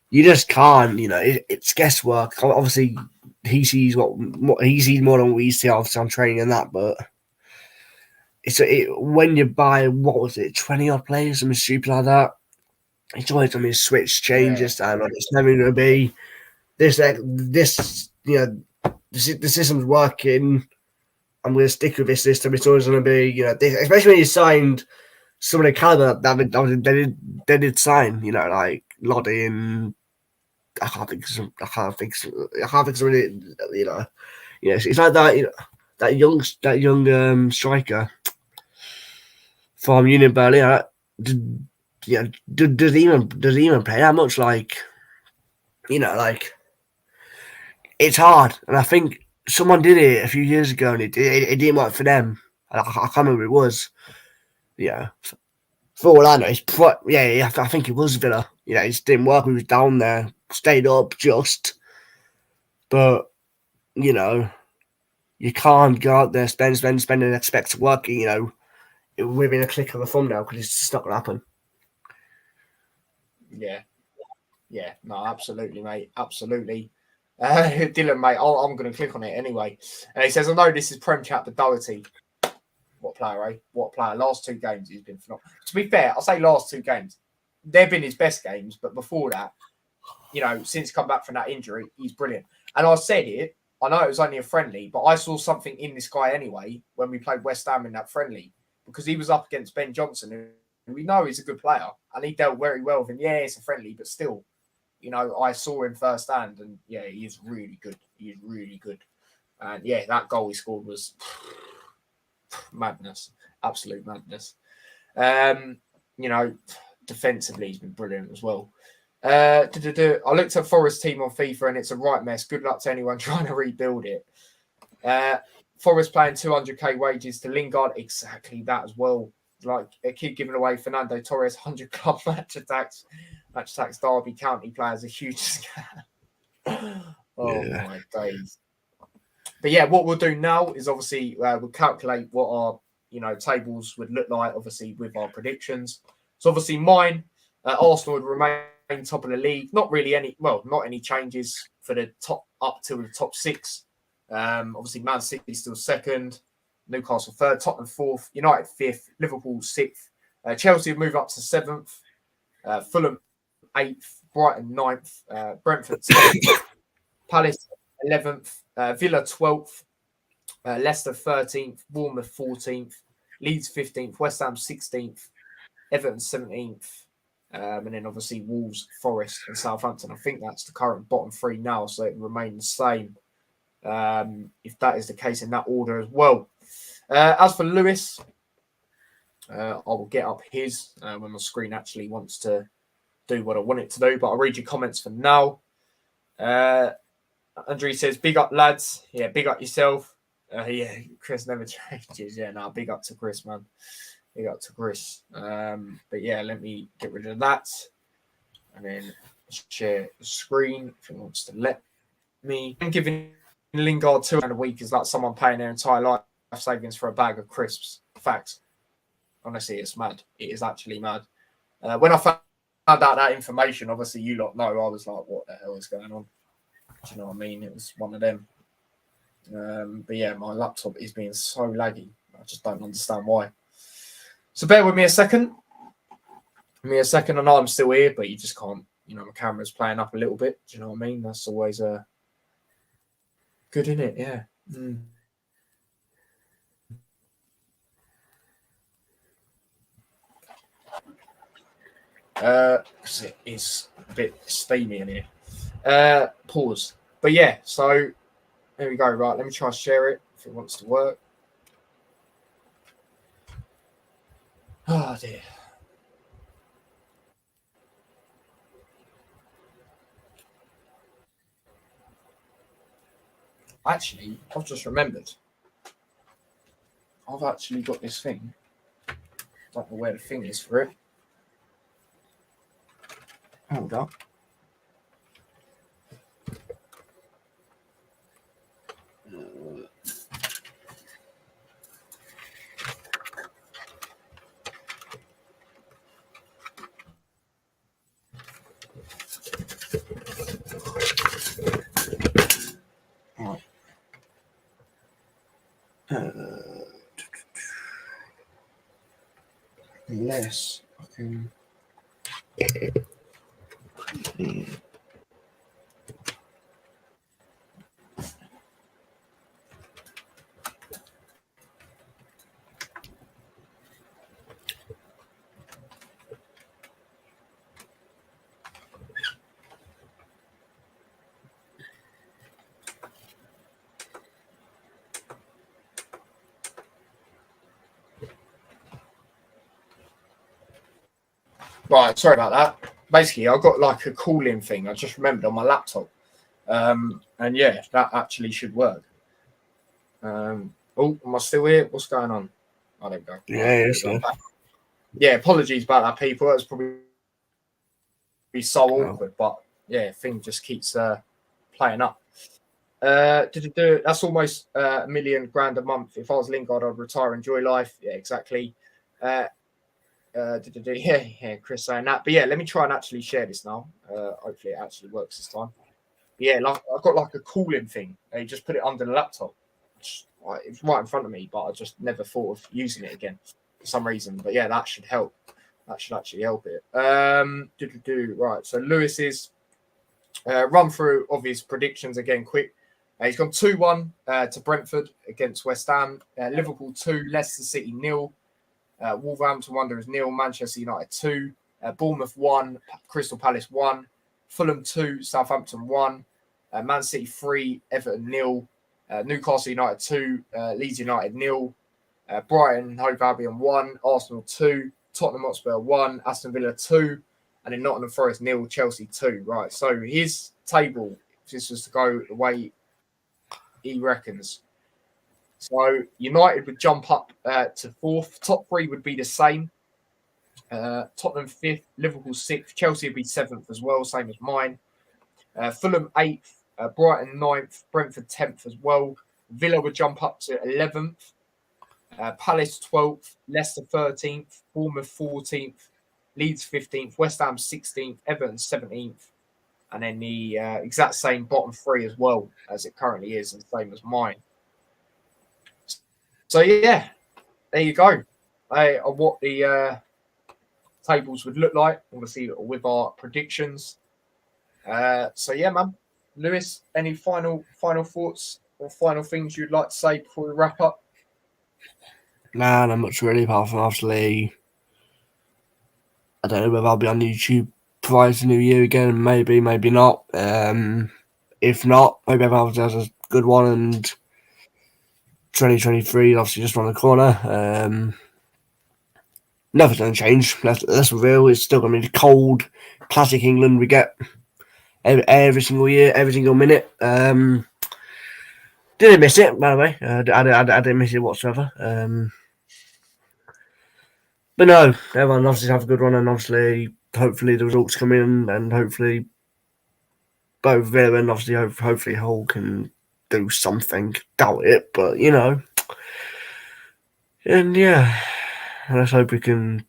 You just can't. You know, it's guesswork. Obviously, he sees more than we see. Obviously, on training and that, but when you buy 20 odd players, something stupid like that. It's always going to be switch changes, and it's never going to be this. You know, the system's working. I'm going to stick with this system. It's always going to be, you know, especially when you signed some of the caliber that they did sign. You know, like Loddy and I can't think of really, you know. Yes, it's like that. You know, that young striker from Union Berlin. Does he even play that much? Like, you know, like it's hard. And I think someone did it a few years ago, and it didn't work for them. I can't remember who it was. Yeah, for all I know, I think it was Villa. You know, it just didn't work. We was down there, stayed up just. But you know, you can't go out there, spend, and expect to work. You know, within a click of a thumbnail, because it's just not going to happen. Yeah, no, absolutely, mate, absolutely. Dylan, mate, I'm going to click on it anyway. And he says, I know this is Prem Chat, but Doherty. What player, eh? What player? Last 2 games, he's been phenomenal. To be fair, I'll say last 2 games. They've been his best games, but before that, since come back from that injury, he's brilliant. And I said it, I know it was only a friendly, but I saw something in this guy anyway when we played West Ham in that friendly, because he was up against Ben Johnson, who we know he's a good player, and he dealt very well with him. Yeah, it's a friendly, but still, I saw him firsthand, and yeah, he is really good. He is really good. And yeah, that goal he scored was madness, absolute madness. Defensively, he's been brilliant as well. I looked at Forest team on FIFA and it's a right mess. Good luck to anyone trying to rebuild it. Forest paying 200k wages to Lingard, exactly that as well. Like a kid giving away Fernando Torres 100 club match attacks Derby County players, a huge scam. My days. But yeah, what we'll do now is obviously we'll calculate what our tables would look like, obviously with our predictions. So obviously mine, Arsenal would remain top of the league. Not any changes for the top up to the top 6. Obviously Man City still second, Newcastle third, Tottenham 4th, United 5th, Liverpool 6th, Chelsea would move up to 7th, Fulham 8th, Brighton 9th, Brentford 10th, Palace 11th, Villa 12th, Leicester 13th, Bournemouth 14th, Leeds 15th, West Ham 16th, Everton 17th, and then obviously Wolves, Forest, and Southampton. I think that's the current bottom 3 now, so it will remain the same if that is the case in that order as well. As for Lewis, I will get up his when my screen actually wants to do what I want it to do, but I'll read your comments for now. Andre says, big up, lads. Yeah, big up yourself. Yeah, Chris never changes. Yeah, no, big up to Chris, man. Big up to Chris. But yeah, let me get rid of that. And then share the screen if he wants to let me. I'm giving Lingard £200 a week is like someone paying their entire life savings for a bag of crisps. Facts. Honestly, it's mad. It is actually mad. When I found out that information, obviously you lot know, I was like, what the hell is going on? Do you know what I mean? It was one of them. But yeah, my laptop is being so laggy. I just don't understand why. So bear with me a second. I know I'm still here, but you just can't, my camera's playing up a little bit. Do you know what I mean? That's always good, isn't it? Yeah. Because it is a bit steamy in here. Pause. But yeah, so there we go. Right, let me try and share it if it wants to work. Oh dear. Actually, I've just remembered. I've actually got this thing. Don't know where the thing is for it. Hold up. Right. Unless I can. Right, sorry about that. Basically, I've got like a call-in thing. I just remembered on my laptop. And yeah, that actually should work. Am I still here? What's going on? I don't go. Yeah, apologies about that, people. It's probably so awkward, but yeah, thing just keeps playing up. That's almost $1 million grand a month. If I was Lingard, I'd retire, enjoy life. Yeah, exactly. Yeah, Chris saying that. But yeah, let me try and actually share this now. Hopefully it actually works this time. Yeah, like I've got like a cooling thing. And you just put it under the laptop. It's right in front of me, but I just never thought of using it again for some reason. But yeah, that should help. That should actually help it. Right. So Lewis's run through of his predictions again, quick. He's gone 2-1 to Brentford against West Ham. Liverpool 2, Leicester City 0. Wolverhampton Wanderers 0, Manchester United 2. Bournemouth 1, Crystal Palace 1. Fulham 2, Southampton 1. Man City 3, Everton 0. Newcastle United 2, Leeds United 0. Brighton Hove Albion 1, Arsenal 2, Tottenham Hotspur 1, Aston Villa 2, and then Nottingham Forest 0, Chelsea 2. Right, so his table, if this was to go the way he reckons. So United would jump up to 4th. Top 3 would be the same. Tottenham 5th, Liverpool 6th, Chelsea would be 7th as well, same as mine. Fulham 8th, Brighton 9th, Brentford 10th as well. Villa would jump up to 11th. Palace 12th, Leicester 13th, Bournemouth 14th, Leeds 15th, West Ham 16th, Everton 17th, and then the exact same bottom 3 as well as it currently is, and same as mine. So yeah, there you go. On what the tables would look like, obviously with our predictions. So yeah, man, Lewis, any final thoughts or final things you'd like to say before we wrap up? Nah, not much really, apart from obviously, I don't know whether I'll be on YouTube prior to New Year again. Maybe, maybe not. If not, maybe everyone has a good one, and 2023 obviously just around the corner. Nothing's going to change. That's real. It's still going to be the cold, classic England we get every single year, every single minute. Didn't miss it, by the way. I didn't miss it whatsoever. But no, everyone obviously have a good one, and obviously, hopefully the results come in, and hopefully both Villa and obviously hopefully Hull can do something. Doubt it, but you know. And yeah, let's hope we can,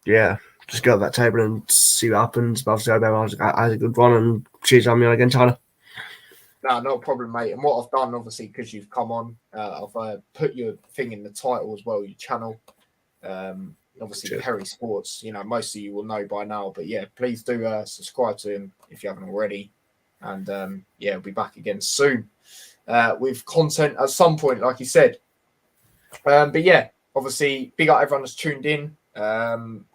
just go to that table and see what happens. But obviously, I hope everyone has a good one, and cheers on me again, Tyler. No, not a problem, mate. And what I've done, obviously, because you've come on, I've put your thing in the title as well, your channel. Obviously, Perry Sports, most of you will know by now. But yeah, please do subscribe to him if you haven't already. And we'll be back again soon with content at some point, like you said. But yeah, obviously, big up everyone that's tuned in.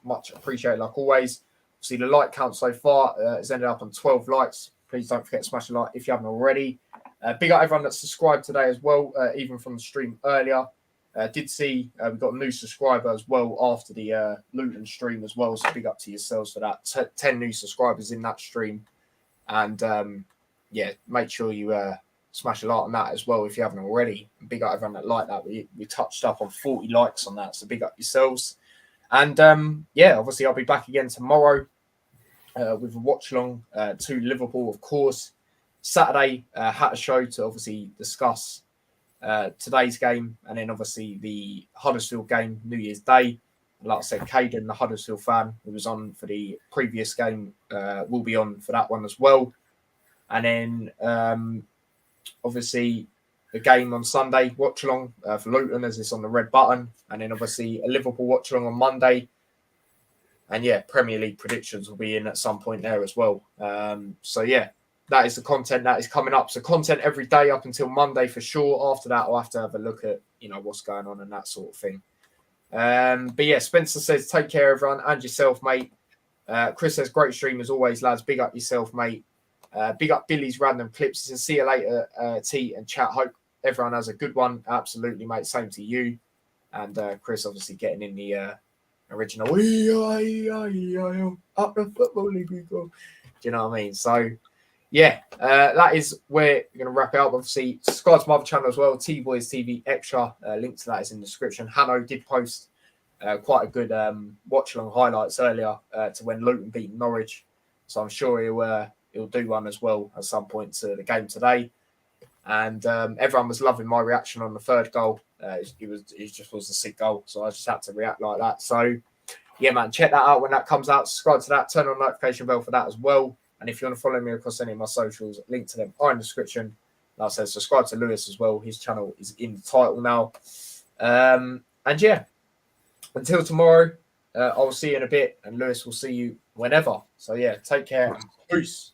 Much appreciated, like always. See the like count so far has ended up on 12 likes. Please don't forget to smash a like if you haven't already. Big up everyone that's subscribed today as well, even from the stream earlier. Did see we got a new subscriber as well after the Luton stream as well. So big up to yourselves for that. 10 new subscribers in that stream. And make sure you smash a like on that as well if you haven't already. Big up everyone that liked that. We touched up on 40 likes on that. So big up yourselves. And obviously I'll be back again tomorrow with a watch along to Liverpool, of course. Saturday, had a show to obviously discuss today's game, and then obviously the Huddersfield game, New Year's Day. Like I said, Caden, the Huddersfield fan who was on for the previous game, will be on for that one as well. And then obviously the game on Sunday, watch along for Luton as it's on the red button. And then obviously a Liverpool watch along on Monday. And yeah, Premier League predictions will be in at some point there as well. That is the content that is coming up. So content every day up until Monday for sure. After that, I'll have to have a look at, what's going on and that sort of thing. But yeah, Spencer says, take care, everyone, and yourself, mate. Chris says, great stream as always, lads. Big up yourself, mate. Big up Billy's random clips. He says, see you later, T and chat. Hope everyone has a good one. Absolutely, mate. Same to you. And Chris obviously getting in the original up the football league we go. Do you know what I mean? So yeah, that is where we're going to wrap it up. Obviously, subscribe to my other channel as well, T-Boys TV Extra. Link to that is in the description. Hanno did post quite a good watch-along highlights earlier to when Luton beat Norwich. So I'm sure he'll do one as well at some point to the game today. And everyone was loving my reaction on the third goal. It just was a sick goal. So I just had to react like that. So, yeah, man, check that out when that comes out. Subscribe to that. Turn on the notification bell for that as well. And if you want to follow me across any of my socials, link to them are in the description. Like I said, subscribe to Lewis as well. His channel is in the title now. And yeah, until tomorrow, I will see you in a bit, and Lewis will see you whenever. So yeah, take care and peace.